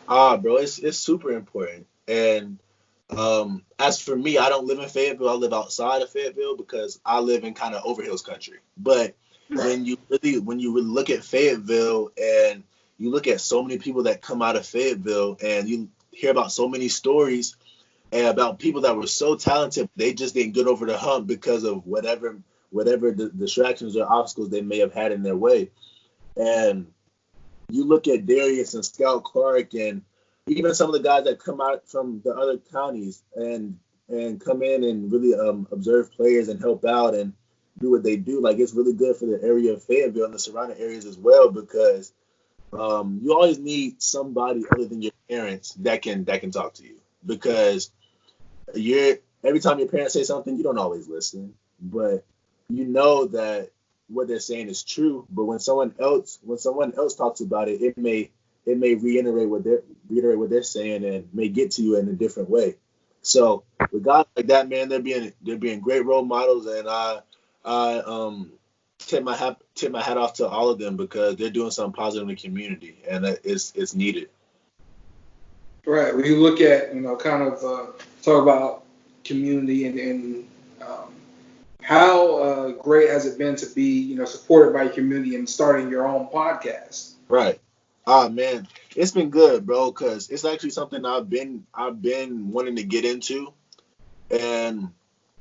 Bro, it's super important. And as for me, I don't live in Fayetteville. I live outside of Fayetteville because I live in kind of Overhills country. But when you really look at Fayetteville, and you look at so many people that come out of Fayetteville, and you hear about so many stories and about people that were so talented, they just didn't get over the hump because of whatever the distractions or obstacles they may have had in their way. And you look at Darius and Scout Clark, and even some of the guys that come out from the other counties and come in and really observe players and help out and do what they do. Like, it's really good for the area of Fayetteville and the surrounding areas as well, because you always need somebody other than your parents that can talk to you, because every time your parents say something, you don't always listen, but you know that what they're saying is true. But when someone else talks about it, it may reiterate what they're saying, and may get to you in a different way. So with guys like that, man, they're being great role models, and I tip my hat off to all of them, because they're doing something positive in the community, and it's needed. Right. When you look at, kind of talk about community and how great has it been to be, supported by your community and starting your own podcast? Right. Man, it's been good, bro, because it's actually something I've been wanting to get into, and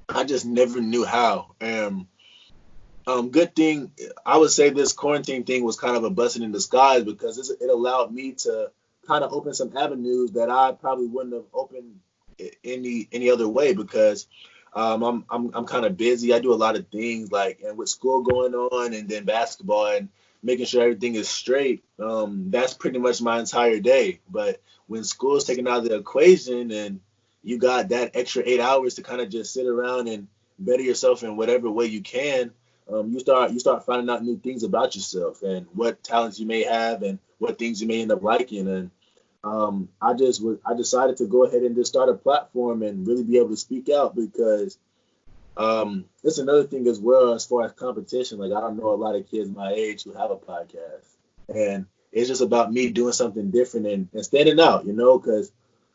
I just never knew how. And good thing, I would say this quarantine thing was kind of a blessing in disguise, because it allowed me to kind of open some avenues that I probably wouldn't have opened any other way, because I'm kind of busy. I do a lot of things, like, and with school going on, and then basketball, and making sure everything is straight. That's pretty much my entire day. But when school is taken out of the equation, and you got that extra 8 hours to kind of just sit around and better yourself in whatever way you can, you start finding out new things about yourself and what talents you may have and what things you may end up liking. And I decided to go ahead and just start a platform and really be able to speak out, because it's another thing as well, as far as competition. Like, I don't know a lot of kids my age who have a podcast, and it's just about me doing something different and standing out, because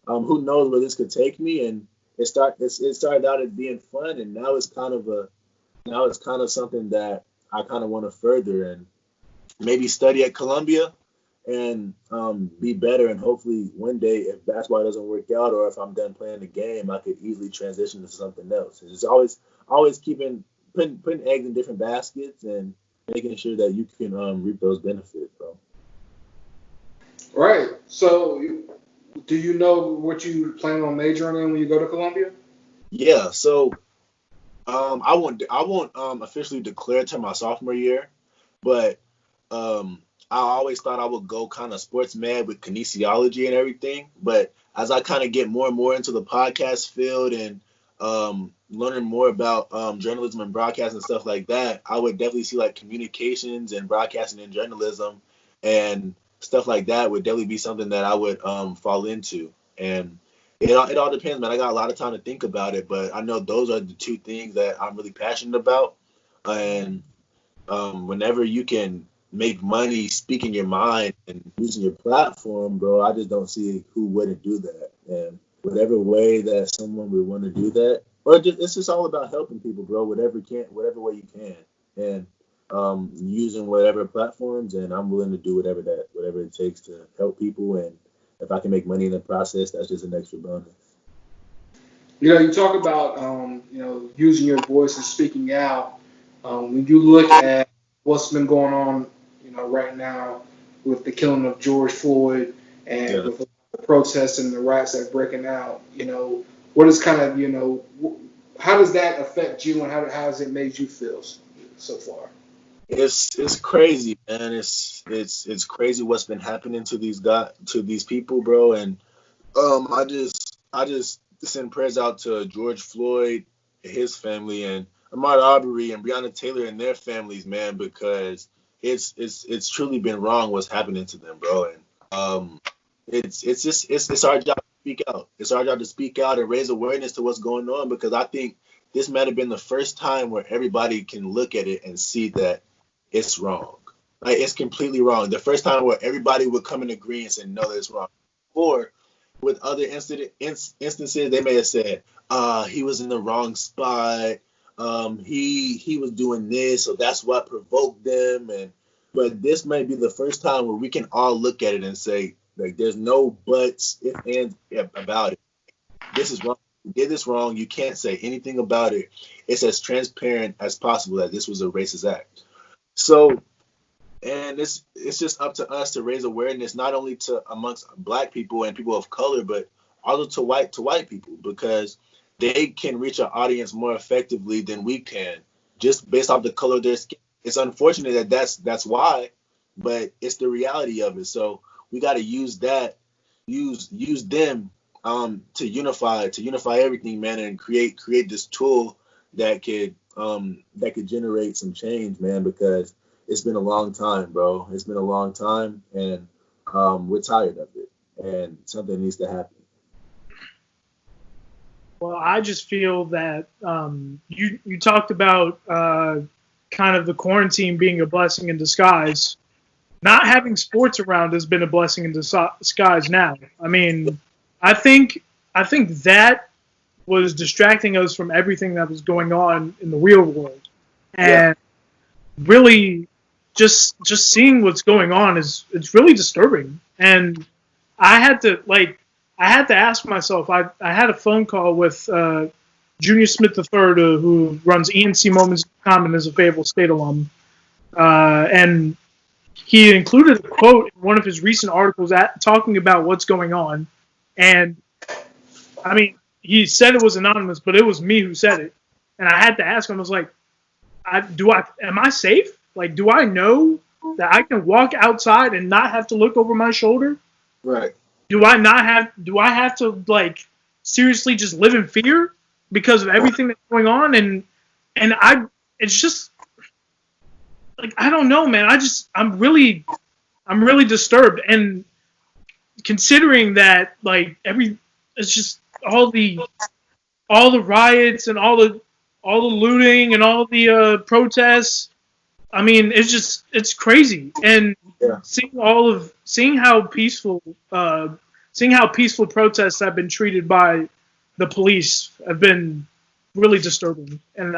who knows where this could take me. And it started out as being fun, and now it's kind of something that I kind of want to further and maybe study at Columbia and be better. And hopefully one day, if basketball doesn't work out, or if I'm done playing the game, I could easily transition to something else. It's just always putting eggs in different baskets and making sure that you can reap those benefits, bro. Right. So, do you know what you plan on majoring in when you go to Columbia? Yeah. So I won't officially declare to my sophomore year, but I always thought I would go kind of sports mad with kinesiology and everything. But as I kind of get more and more into the podcast field and learning more about journalism and broadcast and stuff like that, I would definitely see like communications and broadcasting and journalism and stuff like that would definitely be something that I would fall into. And it all depends, man. I got a lot of time to think about it, but I know those are the two things that I'm really passionate about. And whenever you can make money speaking your mind and using your platform, bro, I just don't see who wouldn't do that. And whatever way that someone would want to do that, or just, it's just all about helping people, bro. Whatever way you can, and using whatever platforms. And I'm willing to do whatever it takes to help people. And if I can make money in the process, that's just an extra bonus. You talk about using your voice and speaking out. When you look at what's been going on, right now with the killing of George Floyd and Yeah. with the protests and the riots that are breaking out, what is kind of how does that affect you and how has it made you feel so far? It's crazy, man. It's crazy what's been happening to these people, bro. And I just send prayers out to George Floyd, his family, and Ahmaud Arbery and Breonna Taylor and their families, man, because it's truly been wrong what's happening to them, bro. And it's our job to speak out. It's our job to speak out and raise awareness to what's going on, because I think this might have been the first time where everybody can look at it and see that it's wrong. Like, it's completely wrong. The first time where everybody would come in agreement and know that it's wrong. Or with other instances, they may have said, he was in the wrong spot. He was doing this, so that's what provoked them. But this may be the first time where we can all look at it and say, like, there's no buts, if and about it. This is wrong. You did this wrong. You can't say anything about it. It's as transparent as possible that this was a racist act. So, and it's just up to us to raise awareness, not only to amongst black people and people of color, but also to white people, because they can reach an audience more effectively than we can, just based off the color of their skin. It's unfortunate that that's why, but it's the reality of it. So we got to use that, use them to unify everything, man, and create this tool that could generate some change, man, because it's been a long time, bro. It's been a long time, and we're tired of it, and something needs to happen. Well, I just feel that you talked about kind of the quarantine being a blessing in disguise. Not having sports around has been a blessing in disguise now. I mean, I think that was distracting us from everything that was going on in the real world. And really just seeing what's going on it's really disturbing. And I had to ask myself, I had a phone call with Junior Smith III, who runs ENCMoments.com and is a Fayetteville State alum. And he included a quote in one of his recent articles talking about what's going on. And, I mean, he said it was anonymous, but it was me who said it. And I had to ask him, I was like, am I safe? Like, do I know that I can walk outside and not have to look over my shoulder? Right. Do I have to, like, seriously just live in fear because of everything that's going on? And it's just, like, I don't know, man. I'm really disturbed. And considering that, like, it's just all the riots and all the looting and all the protests. I mean, it's crazy. And seeing how peaceful protests have been treated by the police have been really disturbing. And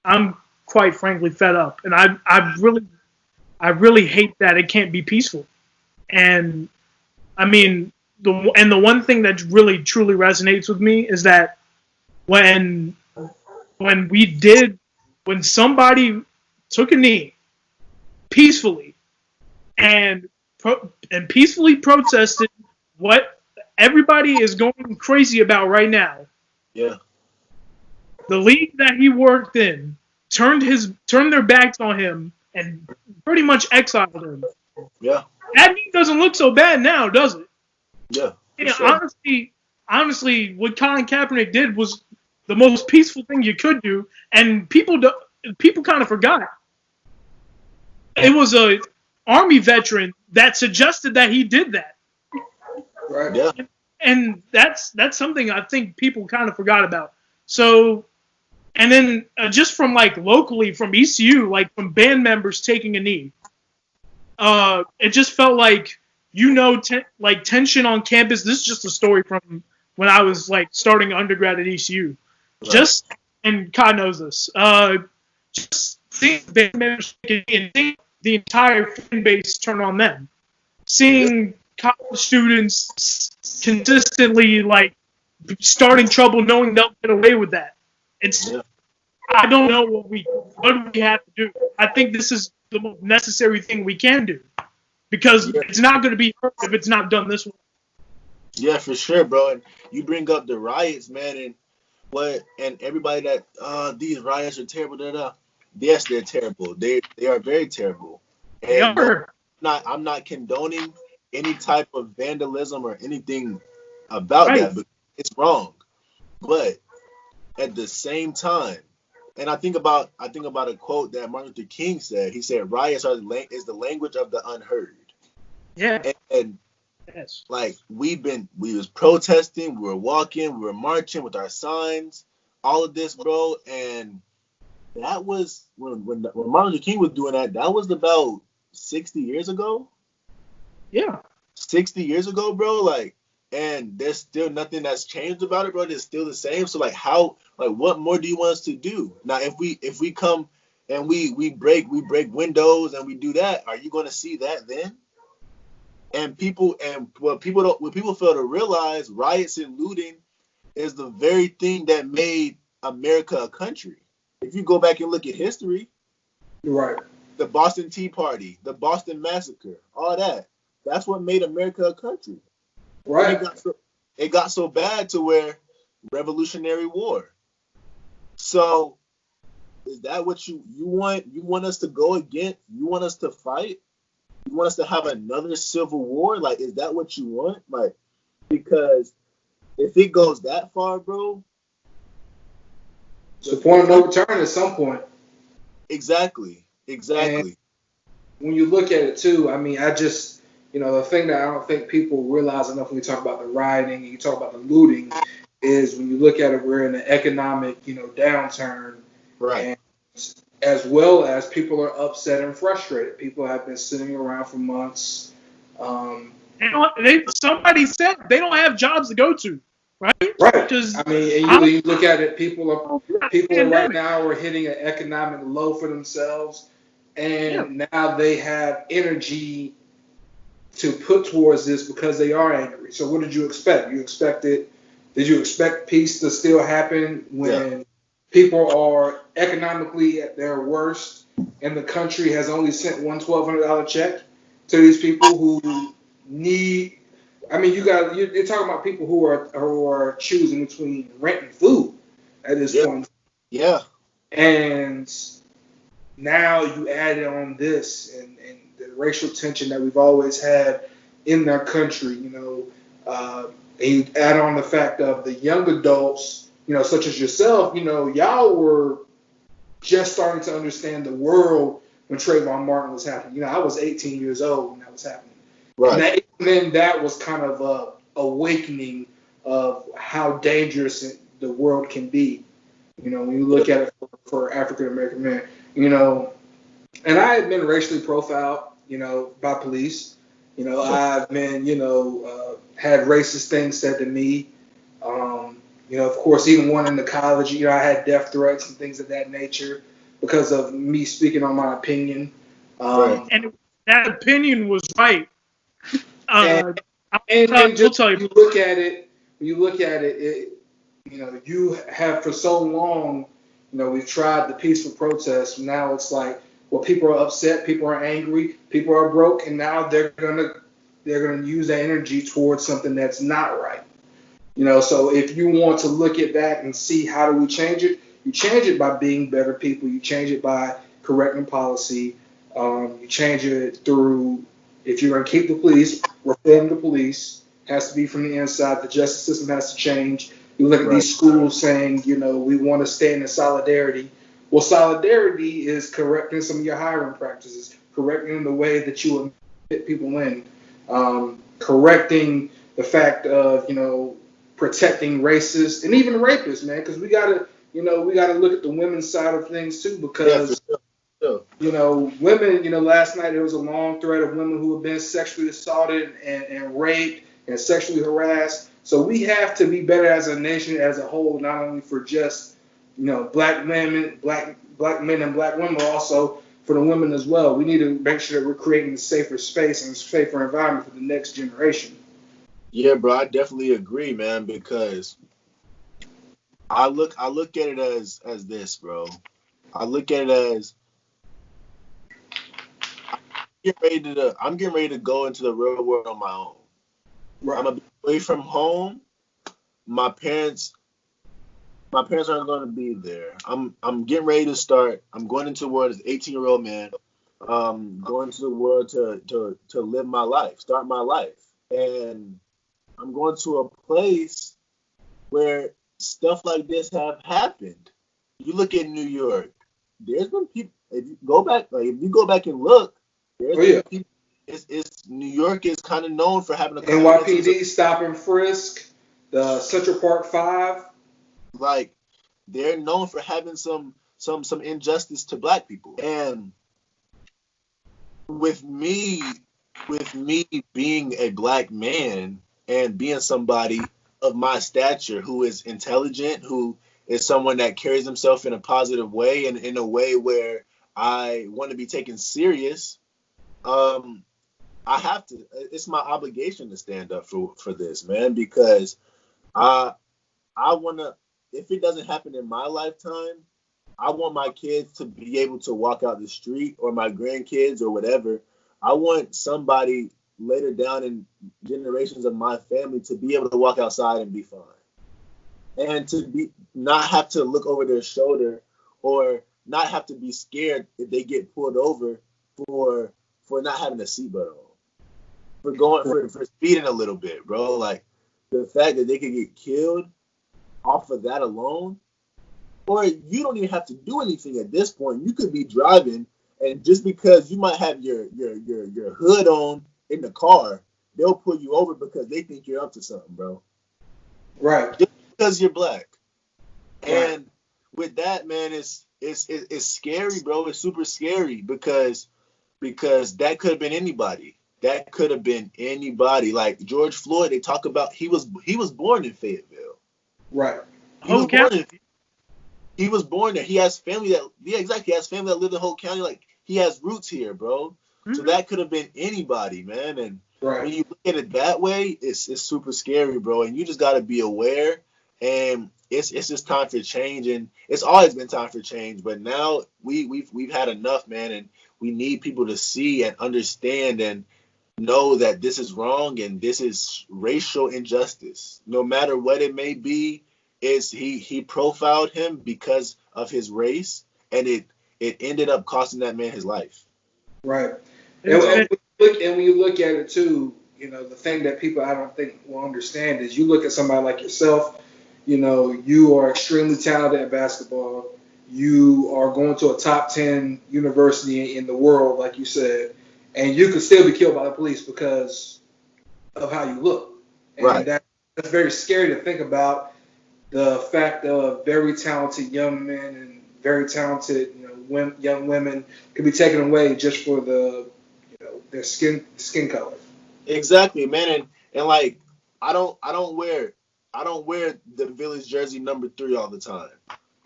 I'm quite frankly fed up. And I really hate that it can't be peaceful. And I mean, the one thing that really truly resonates with me is that when somebody took a knee peacefully and and peacefully protested what everybody is going crazy about right now. Yeah. The league that he worked in turned their backs on him and pretty much exiled him. Yeah. That doesn't look so bad now, does it? Yeah. Sure. Honestly, what Colin Kaepernick did was the most peaceful thing you could do, and people kind of forgot. It was a Army veteran that suggested that he did that. Right. Yeah. And that's something I think people kind of forgot about. So, and then just from like locally from ECU, like from band members taking a knee, it just felt like like tension on campus. This is just a story from when I was like starting undergrad at ECU. Right. And God knows this. Just seeing band members taking a knee and seeing the entire fan base turn on them, seeing college students consistently like starting trouble, knowing they'll get away with that. I don't know what do we have to do. I think this is the most necessary thing we can do because it's not going to be heard if it's not done this way. Yeah, for sure, bro. And you bring up the riots, man, and everybody that these riots are terrible. Yes, they're terrible. They are very terrible. And I'm not condoning any type of vandalism or anything about that, but it's wrong. But at the same time, and I think about a quote that Martin Luther King said. He said, "Riots is the language of the unheard." Yeah. And yes. Like we was protesting, we were walking, we were marching with our signs, all of this, bro. And that was when Martin Luther King was doing that. That was about 60 years ago. Yeah. 60 years ago, bro. Like, and there's still nothing that's changed about it, bro. It's still the same. So what more do you want us to do? Now, if we come and we break windows and we do that, are you going to see that then? And what people fail to realize, riots and looting is the very thing that made America a country. If you go back and look at history, right, the Boston Tea Party, the Boston Massacre, all that, that's what made America a country. Right. It got so bad to where Revolutionary War. So is that what you want? You want us to go against? You want us to fight? You want us to have another civil war? Like, is that what you want? Like, because if it goes that far, bro, it's the point of no return at some point. Exactly. And when you look at it too, I mean, the thing that I don't think people realize enough when you talk about the rioting and you talk about the looting is when you look at it, we're in an economic, downturn. Right. And as well as people are upset and frustrated. People have been sitting around for months. Somebody said they don't have jobs to go to, right? Right. Because you look at it, people right now are hitting an economic low for themselves, and now they have energy to put towards this because they are angry. So what did you expect? Did you expect peace to still happen when people are economically at their worst and the country has only sent one $1,200 check to these people who need? I mean, you're talking about people who are choosing between rent and food at this point. Yeah. And now you add on this and the racial tension that we've always had in our country, and you add on the fact of the young adults, such as yourself, y'all were just starting to understand the world when Trayvon Martin was happening. I was 18 years old when that was happening. Right. And then that was kind of a awakening of how dangerous the world can be. When you look at it for African American men, and I had been racially profiled, by police. I've been, had racist things said to me. Of course, even one in the college, I had death threats and things of that nature because of me speaking on my opinion. And that opinion was right. And just when you look at it, you have for so long, we've tried the peaceful protest. Now it's like Well, people are upset, people are angry, people are broke, and now they're gonna use that energy towards something that's not right. So if you want to look at that and see how do we change it, you change it by being better people. You change it by correcting policy. You change it through, if you're going to keep the police, reform the police. Has to be from the inside. The justice system has to change. You look at these schools saying, we want to stand in solidarity. Well, solidarity is correcting some of your hiring practices, correcting the way that you admit people in, correcting the fact of, protecting racists and even rapists, man, because we gotta look at the women's side of things too, because women, last night there was a long thread of women who have been sexually assaulted and raped and sexually harassed. So we have to be better as a nation as a whole, not only for just black men, black men and black women, but also for the women as well. We need to make sure that we're creating a safer space and a safer environment for the next generation. Yeah, bro, I definitely agree, man, because I look at it as this, bro. I look at it as I'm getting ready to go into the real world on my own. Right. I'm gonna be away from home. My parents aren't gonna be there. I'm getting ready to start. I'm going into the world as an 18-year-old man. Going to the world to live my life, start my life, and I'm going to a place where stuff like this have happened. You look at New York. There's been people. If you go back and look, there's people. It's New York is kind of known for having a NYPD stop and frisk, the Central Park 5. Like, they're known for having some injustice to black people. And with me being a black man and being somebody of my stature who is intelligent, who is someone that carries himself in a positive way and in a way where I want to be taken serious, I have to. It's my obligation to stand up for this, man, because I want to. If it doesn't happen in my lifetime, I want my kids to be able to walk out the street, or my grandkids or whatever. I want somebody later down in generations of my family to be able to walk outside and be fine, and to be not have to look over their shoulder, or not have to be scared if they get pulled over for not having a seatbelt on, for speeding a little bit, bro. Like, the fact that they could get killed off of that alone, or you don't even have to do anything at this point. You could be driving, and just because you might have your hood on in the car, they'll pull you over because they think you're up to something, bro. Right. Just because you're black. Right. And with that, man, it's scary, bro. It's super scary because that could have been anybody. That could have been anybody. Like George Floyd, they talk about he was born in Fayetteville. Right. He was born there. He has family that He has family that live in Hope County. Like, he has roots here, bro. Mm-hmm. So that could have been anybody, man. And when you look at it that way, it's super scary, bro. And you just got to be aware. And it's just time for change. And it's always been time for change. But now we've had enough, man. And we need people to see and understand and know that this is wrong and this is racial injustice. No matter what it may be, he profiled him because of his race, and it ended up costing that man his life. Right. And when you look at it too, the thing that people I don't think will understand is you look at somebody like yourself, you are extremely talented at basketball. You are going to a top 10 university in the world, like you said, and you could still be killed by the police because of how you look. And that's very scary to think about, the fact of very talented young men and very talented young women could be taken away just for their skin color. Exactly, man. And like, I don't wear the Village jersey number 3 all the time.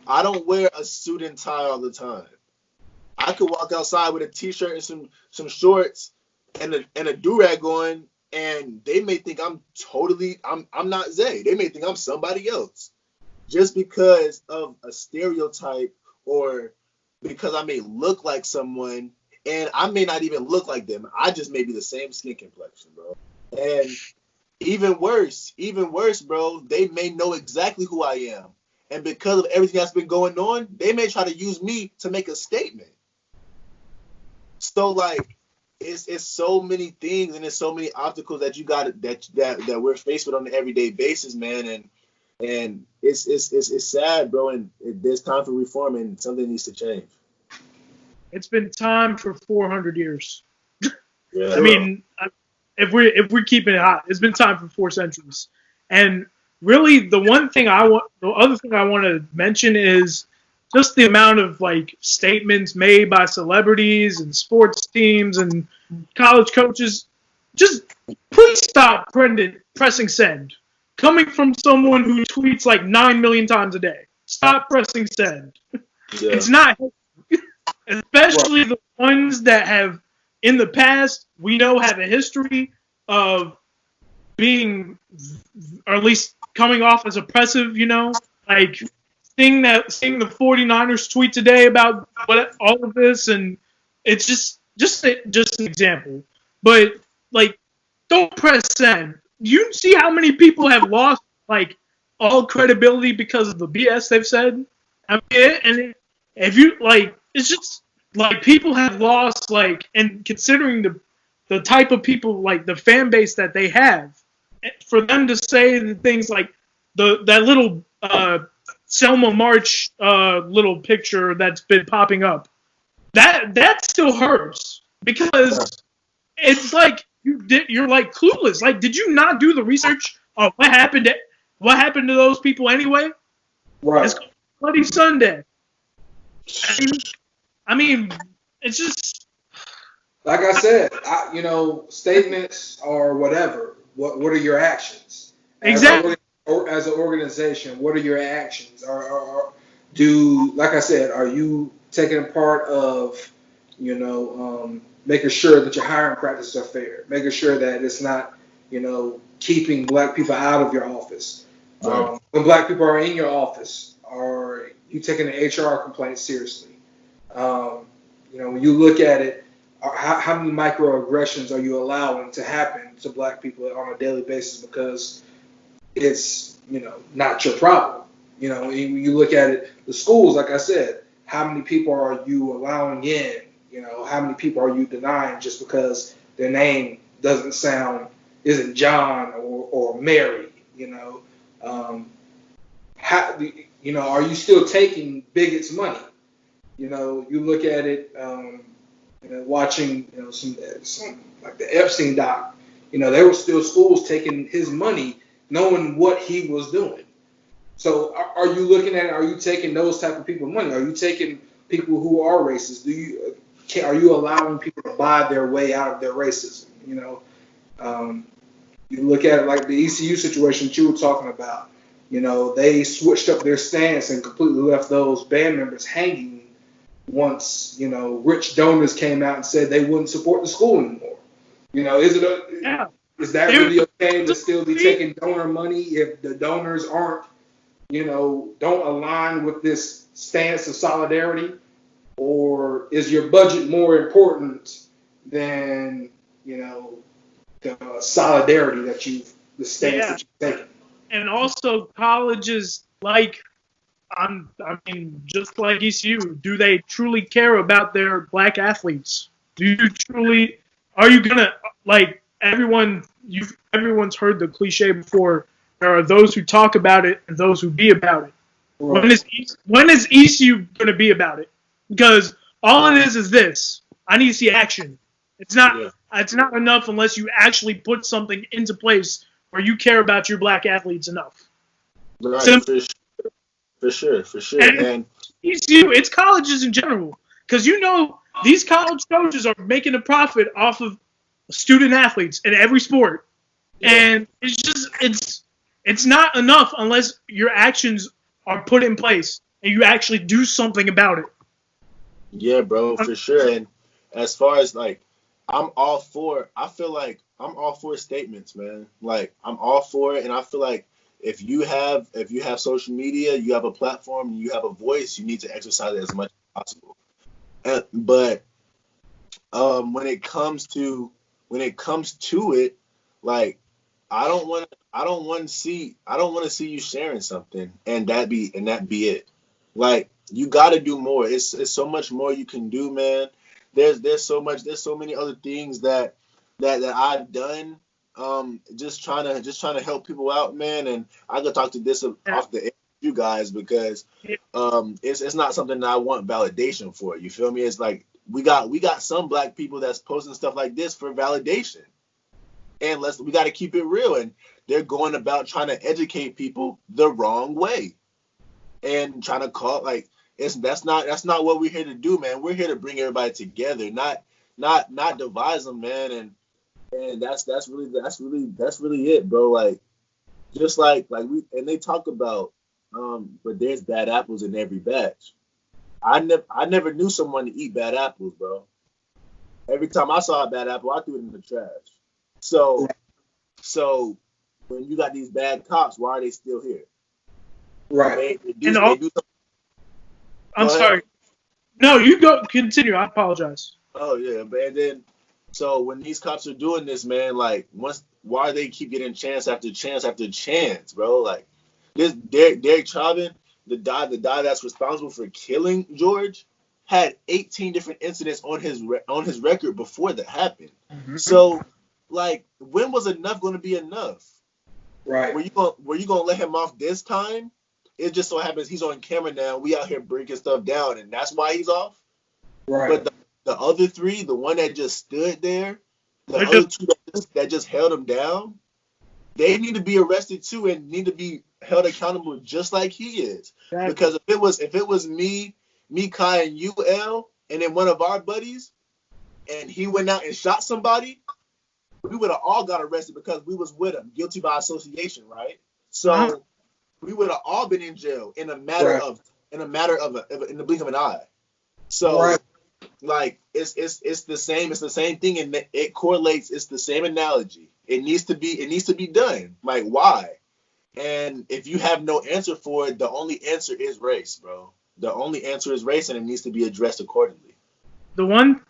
I don't wear a suit and tie all the time. I could walk outside with a t-shirt and some shorts and a do-rag on, and they may think I'm not Zay. They may think I'm somebody else. Just because of a stereotype or because I may look like someone, and I may not even look like them. I just may be the same skin complexion, bro. And even worse, bro, they may know exactly who I am. And because of everything that's been going on, they may try to use me to make a statement. So like, it's so many things and there's so many obstacles that you got that we're faced with on an everyday basis, man. And it's sad, bro. And there's time for reform, and something needs to change. It's been time for 400 years. Yeah. I mean, if we're keeping it hot, it's been time for 4 centuries. And really, the other thing I want to mention is just the amount of like statements made by celebrities and sports teams and college coaches. Just please stop pressing send. Coming from someone who tweets like 9 million times a day. Stop pressing send. Yeah. It's not, especially the ones that have in the past, we know have a history of being, or at least coming off as oppressive, you know, like seeing the 49ers tweet today about all of this, and it's just an example. But like, don't press send. You see how many people have lost like all credibility because of the BS they've said. I mean, and if you like, it's just like people have lost like, and considering the type of people, like the fan base that they have, for them to say the things like that little Selma March little picture that's been popping up, that still hurts because it's like you're like clueless. Like, did you not do the research of what happened to those people anyway? Right. It's Bloody Sunday. I mean, it's just like I said. Statements are whatever. What are your actions? Exactly. As an organization, what are your actions? Like I said, are you taking part of, making sure that your hiring practices are fair, making sure that it's not, keeping black people out of your office. When black people are in your office, are you taking the HR complaints seriously? When you look at it, how many microaggressions are you allowing to happen to black people on a daily basis because it's, not your problem? You look at it, the schools, like I said, how many people are you allowing in? How many people are you denying just because their name isn't John or Mary? Are you still taking bigots' money? You look at it, watching, some like the Epstein doc. There were still schools taking his money, knowing what he was doing. So, are you looking at it? Are you taking those type of people's money? Are you taking people who are racist? Are you allowing people to buy their way out of their racism? You look at it like the ECU situation that you were talking about. They switched up their stance and completely left those band members hanging once, rich donors came out and said they wouldn't support the school anymore. Is that really okay to still be taking donor money if the donors aren't, don't align with this stance of solidarity? Or is your budget more important than, the solidarity the stance that you've taken? And also colleges like, just like ECU, do they truly care about their black athletes? Are you gonna, like, everyone's heard the cliche before, there are those who talk about it and those who be about it. Right. When is ECU gonna be about it? Because all it is this. I need to see action. It's not enough unless you actually put something into place where you care about your black athletes enough. Right, for sure. And ECU, it's colleges in general. Because these college coaches are making a profit off of student athletes in every sport. Yeah. And it's not enough unless your actions are put in place and you actually do something about it. Yeah, bro, for sure. And as far as like, I feel like I'm all for statements, man. Like, I'm all for it. And I feel like if you have social media, you have a platform, you have a voice, you need to exercise it as much as possible. But when it comes to it, like I don't want to see you sharing something and that be it. Like you got to do more. It's so much more you can do, man. There's so many other things that I've done. Just trying to help people out, man. And I could talk to this off the air with you guys because it's not something that I want validation for. You feel me? It's like we got some black people that's posting stuff like this for validation, and we got to keep it real. And they're going about trying to educate people the wrong way and trying to call like that's not what we're here to do, man. We're here to bring everybody together, not divide them, man. And that's really it, bro. Like just like we and they talk about but there's bad apples in every batch. I never knew someone to eat bad apples, bro. Every time I saw a bad apple, I threw it in the trash. So when you got these bad cops, why are they still here? Right. They do something. I'm sorry. No, you go. Continue. I apologize. Oh yeah, but then so when these cops are doing this, man, like why they keep getting chance after chance after chance, bro? Like this Derek Chauvin, the guy that's responsible for killing George, had 18 different incidents on his record before that happened. Mm-hmm. So like when was enough going to be enough? Right. Were you gonna let him off this time? It just so happens he's on camera now. We out here breaking stuff down, and that's why he's off. Right. But the other three, the one that just stood there, the other two that just held him down, they need to be arrested too and need to be held accountable just like he is. Exactly. Because if it was me, Kai, and UL, and then one of our buddies, and he went out and shot somebody, we would have all got arrested because we was with him, guilty by association, right? So we would have all been in jail in the blink of an eye. So like it's the same thing, and it correlates. It's the same analogy. It needs to be done. Like why? And if you have no answer for it, the only answer is race, bro. The only answer is race, and it needs to be addressed accordingly. The one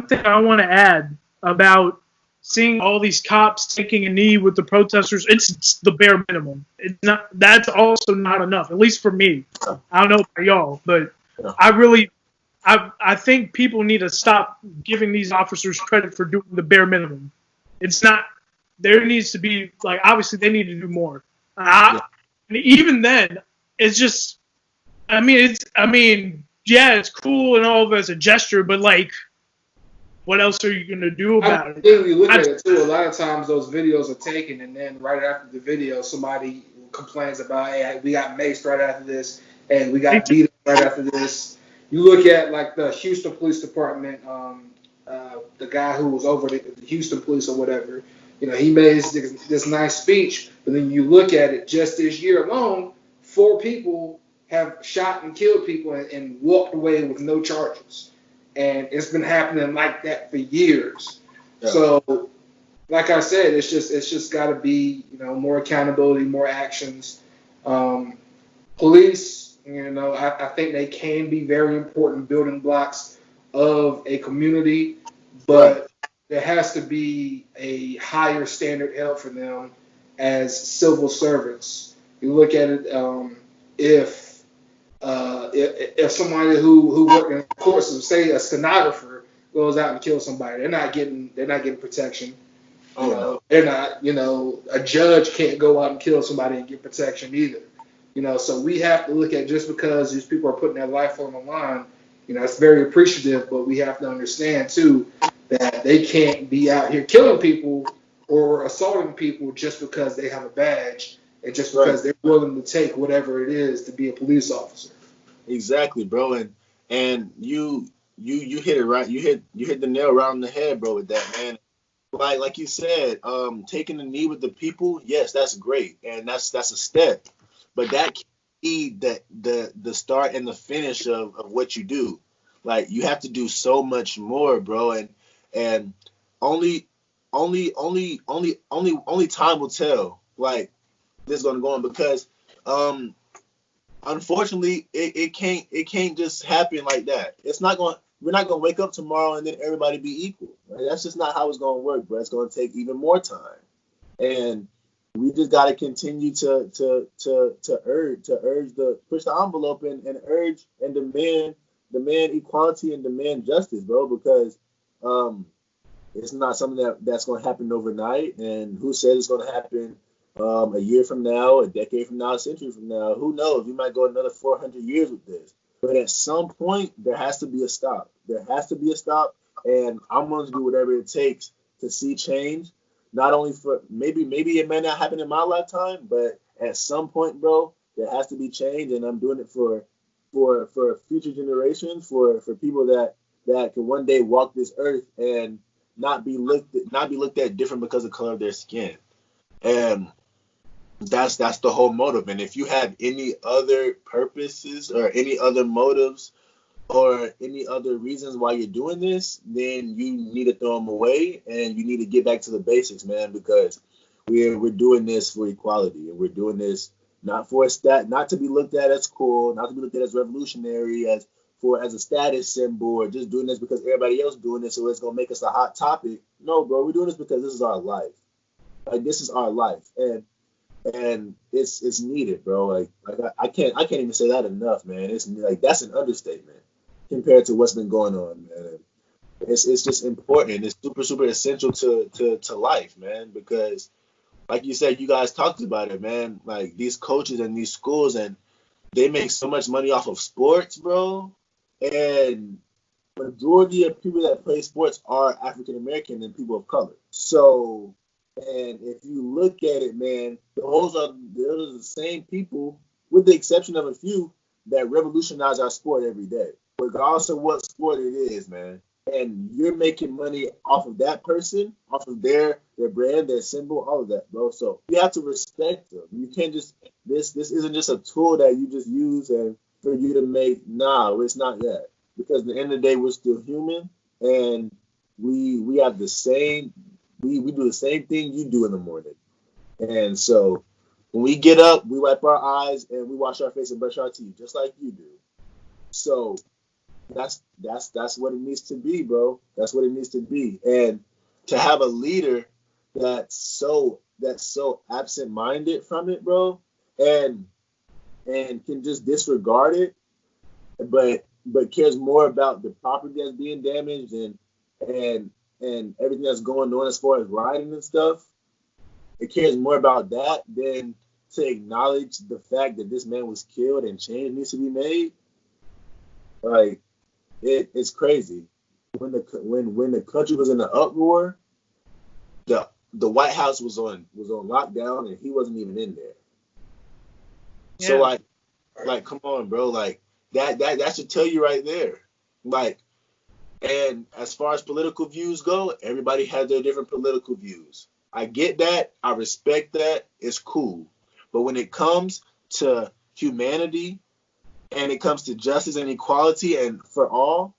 thing I want to add about seeing all these cops taking a knee with the protesters, it's the bare minimum. It's not. That's also not enough, at least for me. I don't know about y'all, but I think people need to stop giving these officers credit for doing the bare minimum. It's not. There needs to be like obviously they need to do more. And even then, it's just. It's cool and all of it as a gesture, but like. What else are you going to do about it? You look at it, too. A lot of times those videos are taken, and then right after the video, somebody complains about, hey, we got maced right after this, and we got beat up right after this. You look at, like, the Houston Police Department, the guy who was over the Houston Police or whatever, you know, he made this nice speech, but then you look at it, just this year alone, 4 people have shot and killed people and walked away with no charges. And it's been happening like that for years. Yeah. So, like I said, it's just got to be, you know, more accountability, more actions. Police, you know, I think they can be very important building blocks of a community, but there has to be a higher standard held for them as civil servants. You look at it, if somebody who worked in the courts, say a stenographer, goes out and kills somebody, they're not getting protection. They're not. You know, a judge can't go out and kill somebody and get protection either. You know, so we have to look at just because these people are putting their life on the line. You know, it's very appreciative, but we have to understand too that they can't be out here killing people or assaulting people just because they have a badge and just because they're willing to take whatever it is to be a police officer. Exactly, bro, and you hit it right. You hit the nail right on the head, bro, with that, man. Like you said, taking the knee with the people, yes, that's great, and that's a step, but that can't be the start and the finish of what you do. Like you have to do so much more, bro, and only time will tell. Like this is gonna go on because unfortunately it can't just happen like that. It's not going. we're not gonna wake up tomorrow and then everybody be equal. Right? That's just not how it's gonna work, bro. It's gonna take even more time, and we just gotta continue to push the envelope and urge and demand equality and demand justice, bro. Because it's not something that's gonna happen overnight. And who says it's gonna happen a year from now, a decade from now, a century from now? Who knows? We might go another 400 years with this. But at some point, there has to be a stop. There has to be a stop, and I'm going to do whatever it takes to see change. Not only for maybe it may not happen in my lifetime, but at some point, bro, there has to be change, and I'm doing it for future generations, for people that can one day walk this earth and not be looked at different because of the color of their skin. And that's the whole motive. And if you have any other purposes or any other motives or any other reasons why you're doing this, then you need to throw them away and you need to get back to the basics, man, because we're doing this for equality, and we're doing this not for a not to be looked at as cool, not to be looked at as revolutionary, as a status symbol, or just doing this because everybody else doing this, so it's gonna make us a hot topic. No, bro, we're doing this because this is our life. Like, this is our life, and it's needed, bro. Like I can't even say that enough, man. It's like, that's an understatement compared to what's been going on, man. It's just important. It's super essential to life, man. Because, like you said, you guys talked about it, man. Like, these coaches and these schools, and they make so much money off of sports, bro. And majority of people that play sports are African American and people of color. So. And if you look at it, man, those are the same people, with the exception of a few, that revolutionize our sport every day, regardless of what sport it is, man. And you're making money off of that person, off of their brand, their symbol, all of that, bro. So you have to respect them. You can't just this isn't just a tool that you just use and for you to make. No, it's not that. Because at the end of the day, we're still human, and we have the same. We do the same thing you do in the morning. And so when we get up, we wipe our eyes and we wash our face and brush our teeth, just like you do. So that's what it needs to be, bro. That's what it needs to be. And to have a leader that's so absent-minded from it, bro, and can just disregard it, but cares more about the property that's being damaged and everything that's going on as far as rioting and stuff, it cares more about that than to acknowledge the fact that this man was killed and change needs to be made. Like, it's crazy. When the country was in an uproar, the White House was on lockdown and he wasn't even in there. Yeah. So like come on, bro, like that should tell you right there. Like, and as far as political views go, everybody has their different political views. I get that. I respect that. It's cool. But when it comes to humanity and it comes to justice and equality and for all,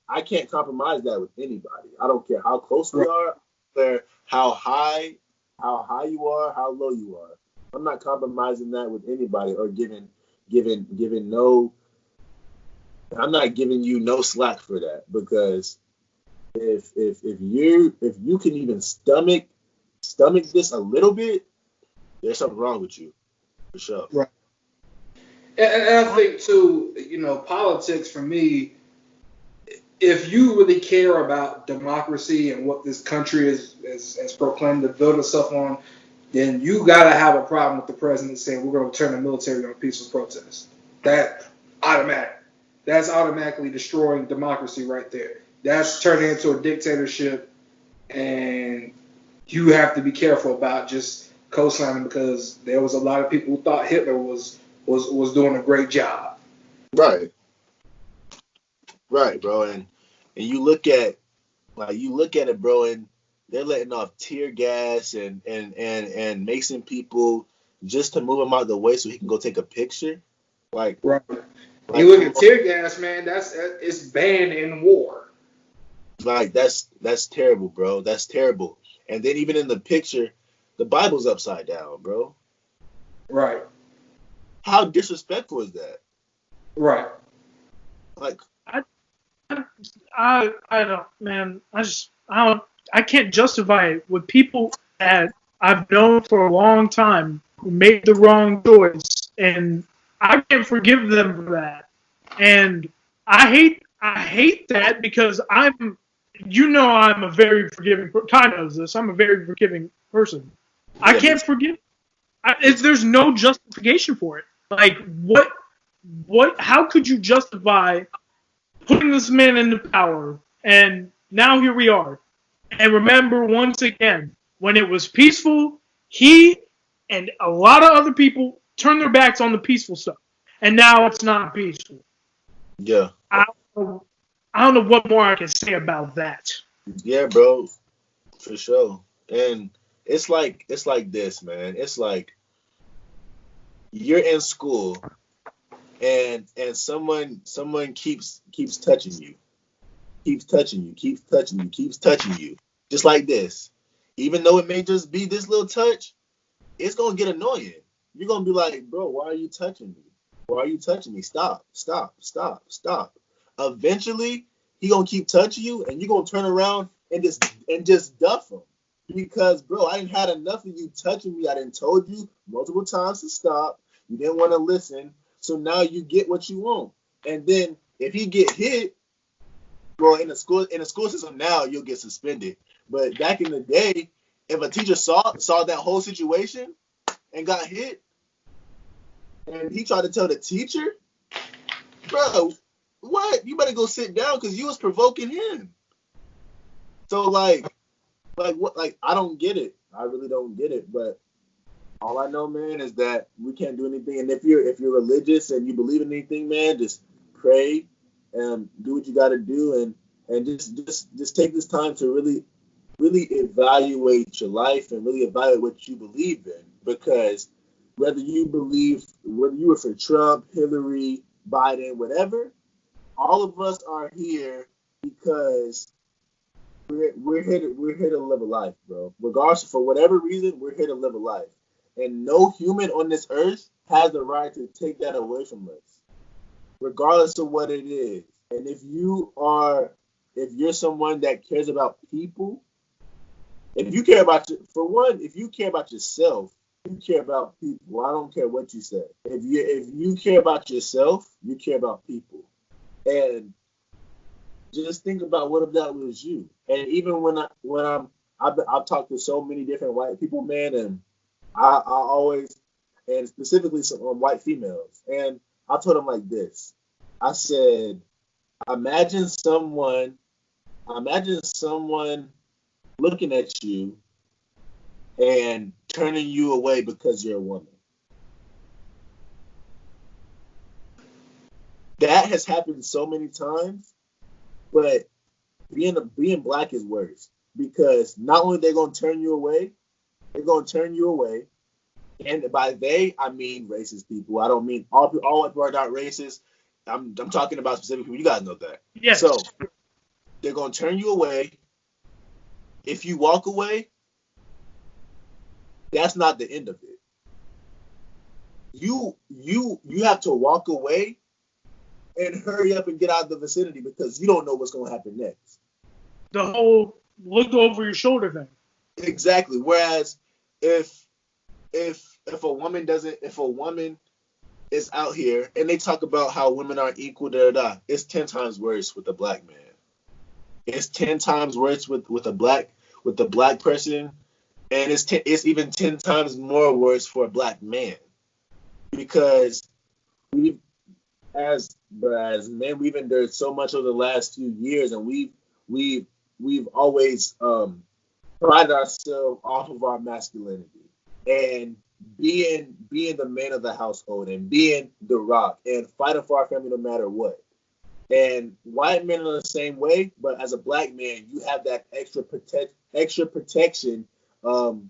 I can't compromise that with anybody. I don't care how close we are, how high you are, how low you are. I'm not compromising that with anybody or giving no. I'm not giving you no slack for that, because if you can even stomach this a little bit, there's something wrong with you, for sure. Right. And I think too, politics for me, if you really care about democracy and what this country is proclaimed to build itself on, then you gotta have a problem with the president saying we're gonna turn the military on peaceful protest. That's automatically destroying democracy right there. That's turning into a dictatorship, and you have to be careful about just co-signing, because there was a lot of people who thought Hitler was doing a great job. Right, bro. And you look at it, bro, and they're letting off tear gas and macing people just to move him out of the way so he can go take a picture. Like, right. You look at tear gas, man. It's banned in war. Like, that's terrible, bro. That's terrible. And then even in the picture, the Bible's upside down, bro. Right. How disrespectful is that? Right. Like, I don't, man. I can't justify it with people that I've known for a long time who made the wrong choice, and I can't forgive them for that. And I hate that because I'm, I'm a very forgiving. Kind of this. I'm a very forgiving person. I Yeah, can't forgive. There's no justification for it. Like what? How could you justify putting this man into power? And now here we are. And remember, once again, when it was peaceful, he and a lot of other people turned their backs on the peaceful stuff. And now it's not peaceful. yeah, I I don't know what more I can say about that. yeah, bro, for sure. And it's like this, man. It's like you're in school and someone keeps touching you, keeps touching you, just like this. Even though it may just be this little touch, it's gonna get annoying. You're gonna be like, bro, why are you touching me? Why are you touching me? Stop, stop, stop, stop. Eventually, he gonna keep touching you, and you're gonna turn around and just duff him. Because, bro, I didn't had enough of you touching me. I didn't told you multiple times to stop. You didn't want to listen. So now you get what you want. And then if he get hit, well, in the school system now, you'll get suspended. But back in the day, if a teacher saw that whole situation and got hit, and he tried to tell the teacher, bro, what? You better go sit down because you was provoking him. So like what? Like I don't get it. I really don't get it. But all I know, man, is that we can't do anything. And if you're religious and you believe in anything, man, just pray and do what you got to do, and just take this time to really evaluate your life and really evaluate what you believe in. Because whether you were for Trump, Hillary, Biden, whatever, all of us are here because we're here to live a life, bro. Regardless, for whatever reason, we're here to live a life, and no human on this earth has the right to take that away from us, regardless of what it is. And if you're someone that cares about people, if you care about if you care about yourself, you care about people. I don't care what you say. If you care about yourself, you care about people. And just think about what if that was you. And even I've talked to so many different white people, man, and I always, and specifically some white females, and I told them like this. I said, imagine someone looking at you and turning you away because you're a woman. That has happened so many times, but being black is worse because not only they're gonna turn you away, and by they I mean racist people. I don't mean all white people are not racist. I'm talking about specific people. You guys know that. Yes. So they're gonna turn you away. If you walk away, that's not the end of it. You have to walk away and hurry up and get out of the vicinity because you don't know what's going to happen next. The whole look over your shoulder thing. Exactly. Whereas if a woman is out here and they talk about how women are equal, it's 10 times worse with a black man. It's 10 times worse with a black person, and it's even 10 times more worse for a black man because as men, we've endured so much over the last few years, and we've always prided ourselves off of our masculinity and being the man of the household and being the rock and fighting for our family no matter what. And white men are the same way, but as a black man, you have that extra protection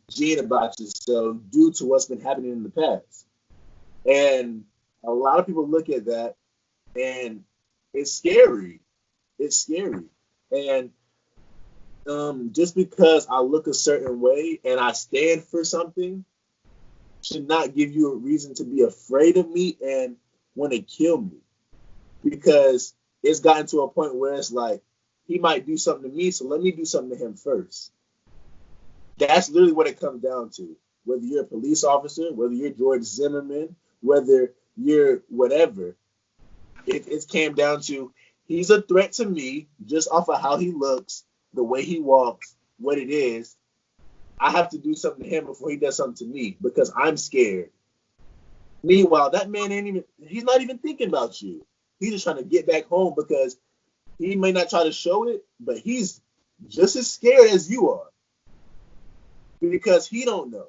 gene about yourself due to what's been happening in the past. And a lot of people look at that, and it's scary. It's scary. And just because I look a certain way and I stand for something should not give you a reason to be afraid of me and want to kill me. Because it's gotten to a point where it's like, he might do something to me, so let me do something to him first. That's literally what it comes down to. Whether you're a police officer, whether you're George Zimmerman, whether you're whatever, it came down to he's a threat to me just off of how he looks, the way he walks, what it is. I have to do something to him before he does something to me because I'm scared. Meanwhile, that man he's not even thinking about you. He's just trying to get back home because he may not try to show it, but he's just as scared as you are because he don't know.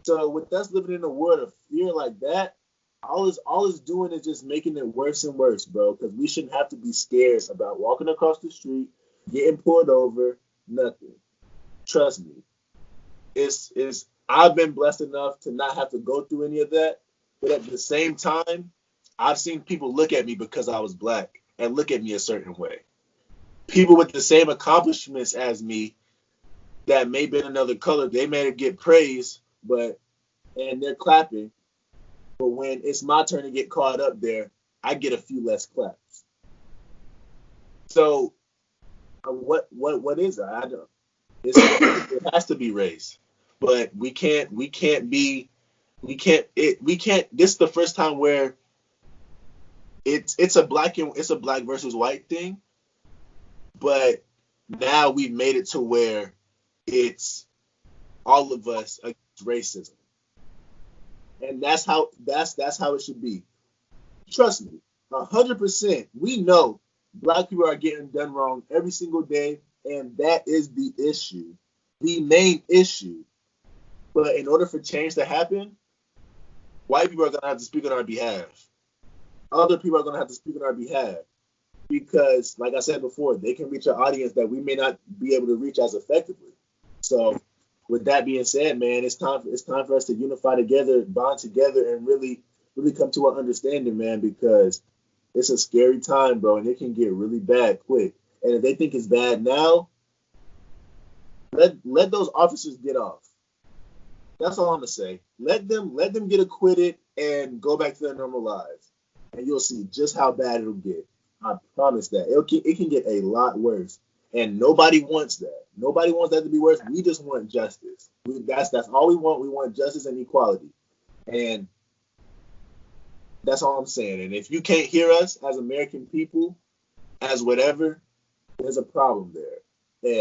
So with us living in a world of fear like that, all it's doing is just making it worse and worse, bro, because we shouldn't have to be scared about walking across the street, getting pulled over, nothing. Trust me. I've been blessed enough to not have to go through any of that, but at the same time, I've seen people look at me because I was black and look at me a certain way. People with the same accomplishments as me that may be another color, they may get praise, and they're clapping, but when it's my turn to get caught up there, I get a few less claps. So, what is that? I don't. It has to be race, but we can't. This is the first time where it's a black versus white thing, but now we've made it to where it's all of us against racism, and that's how it should be. Trust me, 100%. We know black people are getting done wrong every single day, and that is the issue, the main issue. But in order for change to happen, white people are gonna have to speak on our behalf. Other people are gonna have to speak on our behalf because, like I said before, they can reach an audience that we may not be able to reach as effectively. So, with that being said, man, it's time for us to unify together, bond together, and really come to an understanding, man, because it's a scary time, bro, and it can get really bad quick. And if they think it's bad now, let those officers get off. That's all I'm gonna say. Let them get acquitted and go back to their normal lives, and you'll see just how bad it'll get. I promise that it can get a lot worse, and nobody wants that. Nobody wants that to be worse. We just want justice. That's all we want. We want justice and equality, and that's all I'm saying. And if you can't hear us as American people, as whatever, there's a problem there,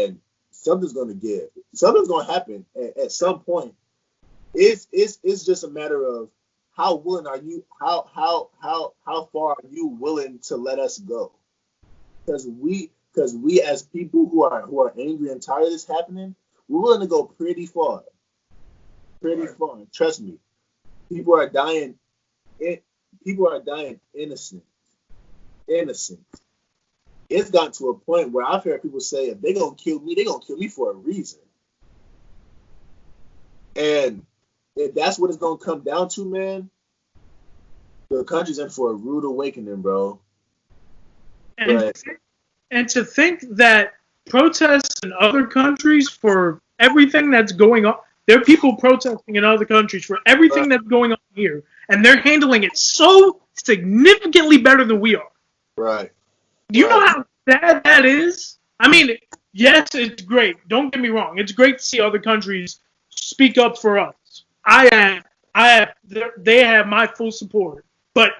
and something's going to give. Something's going to happen at some point. It's just a matter of how willing are you? How far are you willing to let us go? Because we as people who are angry and tired of this happening, we're willing to go pretty far. Pretty far. Trust me. People are dying innocent. It's gotten to a point where I've heard people say, if they're going to kill me, they're going to kill me for a reason. And if that's what it's going to come down to, man, the country's in for a rude awakening, bro. And to think that protests in other countries for everything that's going on, there are people protesting in other countries for everything that's going on here, and they're handling it so significantly better than we are. Right. Do you know how bad that is? I mean, yes, it's great. Don't get me wrong. It's great to see other countries speak up for us. They have my full support. But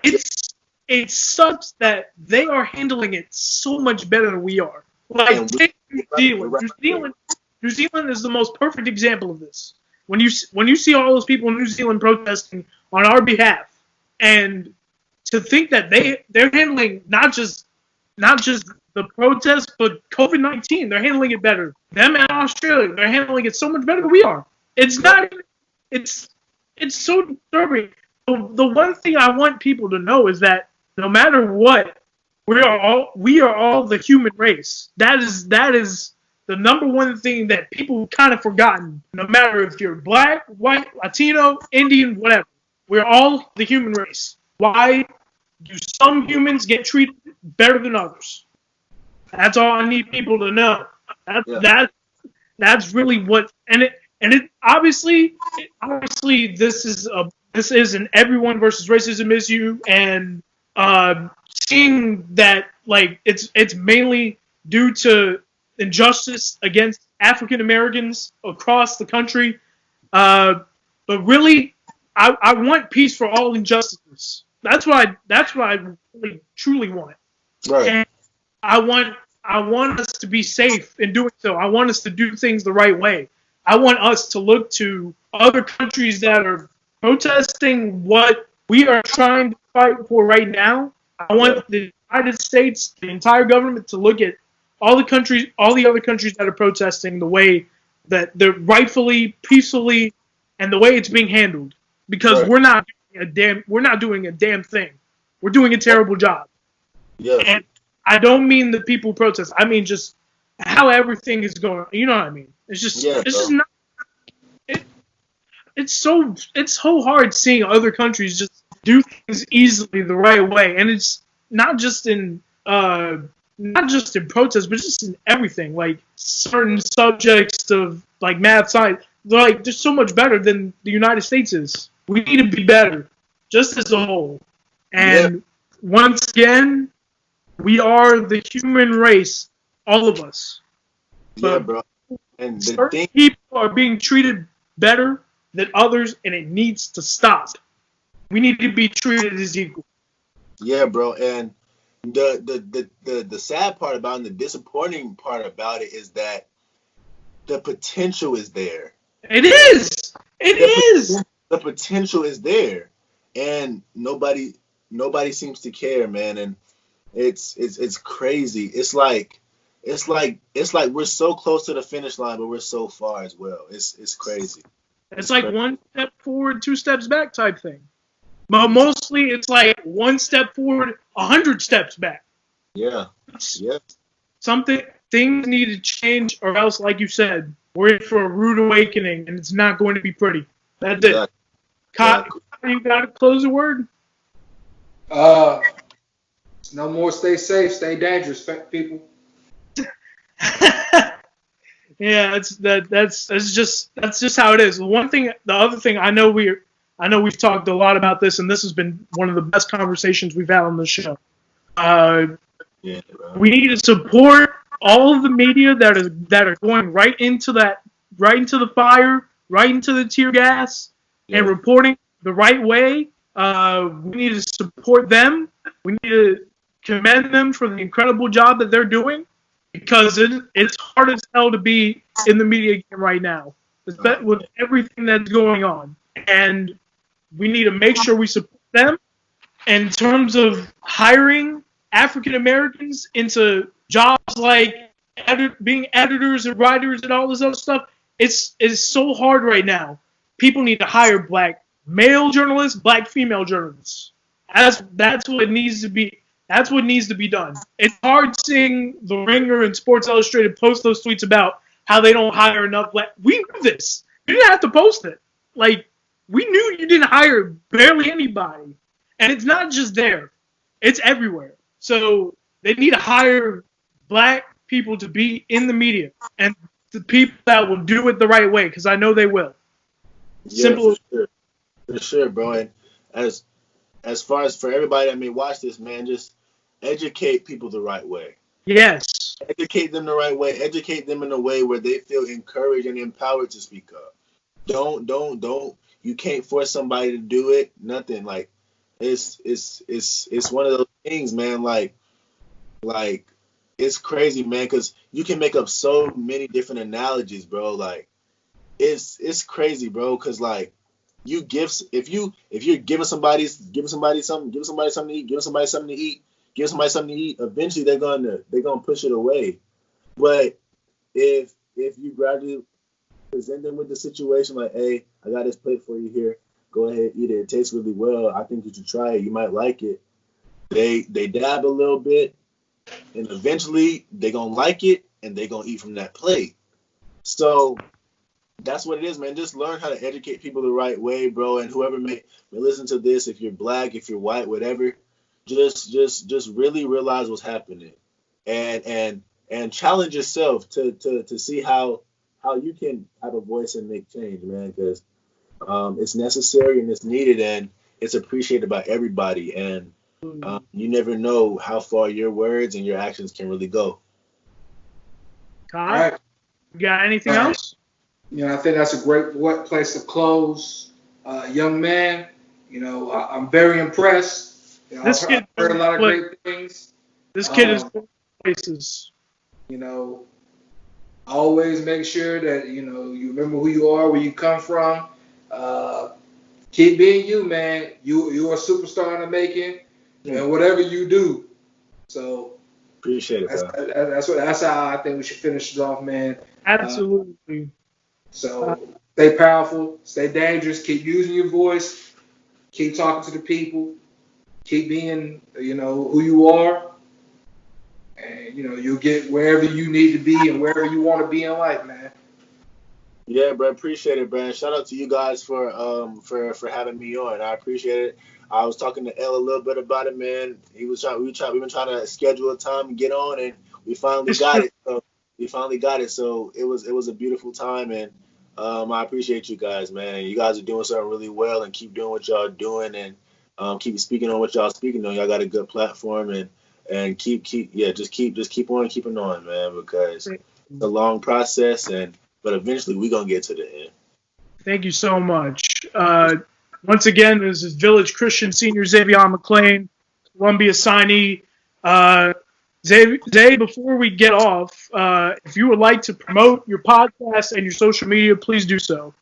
it sucks that they are handling it so much better than we are. Like, take New Zealand. New Zealand is the most perfect example of this. When you see all those people in New Zealand protesting on our behalf, and to think that they're handling not just the protests, but COVID-19, they're handling it better. Them and Australia, they're handling it so much better than we are. It's so disturbing. The one thing I want people to know is that no matter what, we are all the human race. That is the number one thing that people kind of forgotten. No matter if you're black, white, Latino, Indian, whatever, we're all the human race. Why do some humans get treated better than others? That's all I need people to know. That's really what, and it obviously this is an everyone versus racism issue, and seeing that like it's mainly due to injustice against African Americans across the country. But really, I want peace for all injustices. That's what I really, truly want. Right. And I want us to be safe in doing so. I want us to do things the right way. I want us to look to other countries that are protesting what we are trying to fight for right now. I want the United States, the entire government, to look at all the other countries that are protesting the way that they're rightfully, peacefully, and the way it's being handled. Because we're not doing a damn thing. We're doing a terrible job. Yeah. And I don't mean the people protest. I mean just how everything is going. You know what I mean? It's just not. It's so hard seeing other countries just do things easily the right way, and it's not just in protest, but just in everything. Like certain subjects of like math, science, they're like just so much better than the United States is. We need to be better, just as a whole. And once again, we are the human race, all of us. Yeah, bro. And certain people are being treated better than others, and it needs to stop. We need to be treated as equal. Yeah, bro. And the sad part about it, and the disappointing part about it, is that the potential is there. It is. The potential is there, and nobody seems to care, man. And it's crazy. It's like we're so close to the finish line, but we're so far as well. It's crazy. It's like one step forward, 2 steps back type thing. But mostly it's like 1 step forward, 100 steps back. Yeah. Things need to change, or else, like you said, we're in for a rude awakening, and it's not going to be pretty. That's it. Kyle, you got to close the word? No more stay safe, stay dangerous, people. Yeah, that's just how it is. The other thing, I know we've talked a lot about this, and this has been one of the best conversations we've had on the show. We need to support all of the media that are going right into the fire, right into the tear gas, and reporting the right way. We need to support them. We need to commend them for the incredible job that they're doing, because it's hard as hell to be in the media game right now with everything that's going on. And we need to make sure we support them. In terms of hiring African Americans into jobs like being editors and writers and all this other stuff, it's so hard right now. People need to hire black male journalists, black female journalists. That's what needs to be. That's what needs to be done. It's hard seeing The Ringer and Sports Illustrated post those tweets about how they don't hire enough black. We knew this. You didn't have to post it. Like, we knew you didn't hire barely anybody. And it's not just there. It's everywhere. So they need to hire black people to be in the media, and the people that will do it the right way, because I know they will. Simple. For sure, bro. And as far as for everybody, I mean, watch this, man. Just educate people the right way. Yes. Educate them the right way. Educate them in a way where they feel encouraged and empowered to speak up. Don't. You can't force somebody to do it. Nothing. Like, it's one of those things, man. Like it's crazy, man, because you can make up so many different analogies, bro. Like, it's crazy, bro, because like if you're giving somebody something to eat, eventually they're gonna push it away. But if you gradually present them with the situation like, hey, I got this plate for you here, go ahead, eat it. It tastes really well. I think you should try it. You might like it. They dab a little bit, and eventually they're gonna like it, and they're gonna eat from that plate. So that's what it is, man. Just learn how to educate people the right way, bro. And whoever may listen to this, if you're black, if you're white, whatever, just really realize what's happening, and challenge yourself to see how you can have a voice and make change, man. Because it's necessary and it's needed, and it's appreciated by everybody. And you never know how far your words and your actions can really go. All Kai, right. you got anything else? I think that's a great place to close. Young man, I'm very impressed. This I've kid, heard a lot of great things. this kid is going places. Always make sure that, you remember who you are, where you come from. Keep being you, man. You're a superstar in the making, and whatever you do. So Appreciate it, that's how I think we should finish it off, man. Absolutely. So stay powerful, stay dangerous, keep using your voice, keep talking to the people, keep being, who you are, and you'll get wherever you need to be and wherever you want to be in life, man. Yeah, bro, appreciate it, bro. Shout out to you guys for having me on. I appreciate it. I was talking to L a little bit about it, man. We've been trying to schedule a time to get on, and we finally got it. So it was a beautiful time, and I appreciate you guys, man. You guys are doing something really well, and keep doing what y'all doing, and keep speaking on what y'all speaking on. Y'all got a good platform, and keep on keeping on, man, because it's a long process, but eventually we're gonna get to the end. Thank you so much. Once again, this is Village Christian Senior Xavier McLean, Columbia signee. Zay, before we get off, if you would like to promote your podcast and your social media, please do so.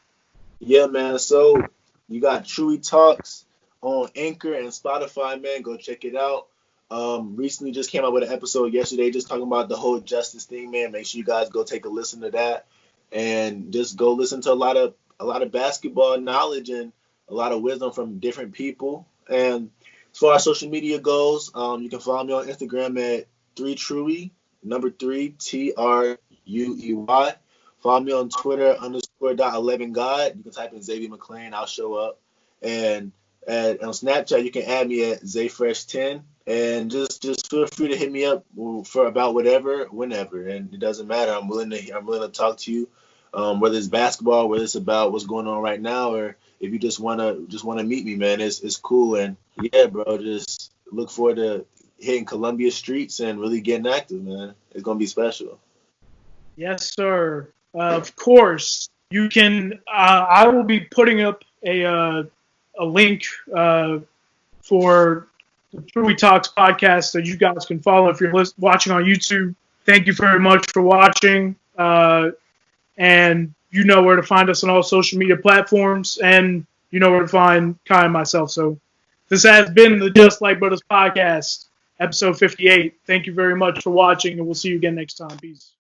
Yeah, man. So you got Chewy Talks on Anchor and Spotify, man. Go check it out. Recently just came out with an episode yesterday just talking about the whole justice thing, man. Make sure you guys go take a listen to that and just go listen to a lot of basketball knowledge and a lot of wisdom from different people. And as far as social media goes, you can follow me on Instagram at 3Truey, number 3 TRUEY. Follow me on Twitter _.11God. You can type in Xavier McLean, I'll show up. And on Snapchat, you can add me at ZayFresh10. And just feel free to hit me up for about whatever, whenever, and it doesn't matter. I'm willing to talk to you, whether it's basketball, whether it's about what's going on right now, or if you just wanna meet me, man. It's cool. And yeah, bro, just look forward to hitting Columbia streets and really getting active, man. It's gonna be special. Yes, sir. Of course, you can. I will be putting up a link for the Truly Talks podcast that you guys can follow if you're watching on YouTube. Thank you very much for watching. And you know where to find us on all social media platforms, and you know where to find Kai and myself. So this has been the Just Like Bruddas podcast, episode 58. Thank you very much for watching, and we'll see you again next time. Peace.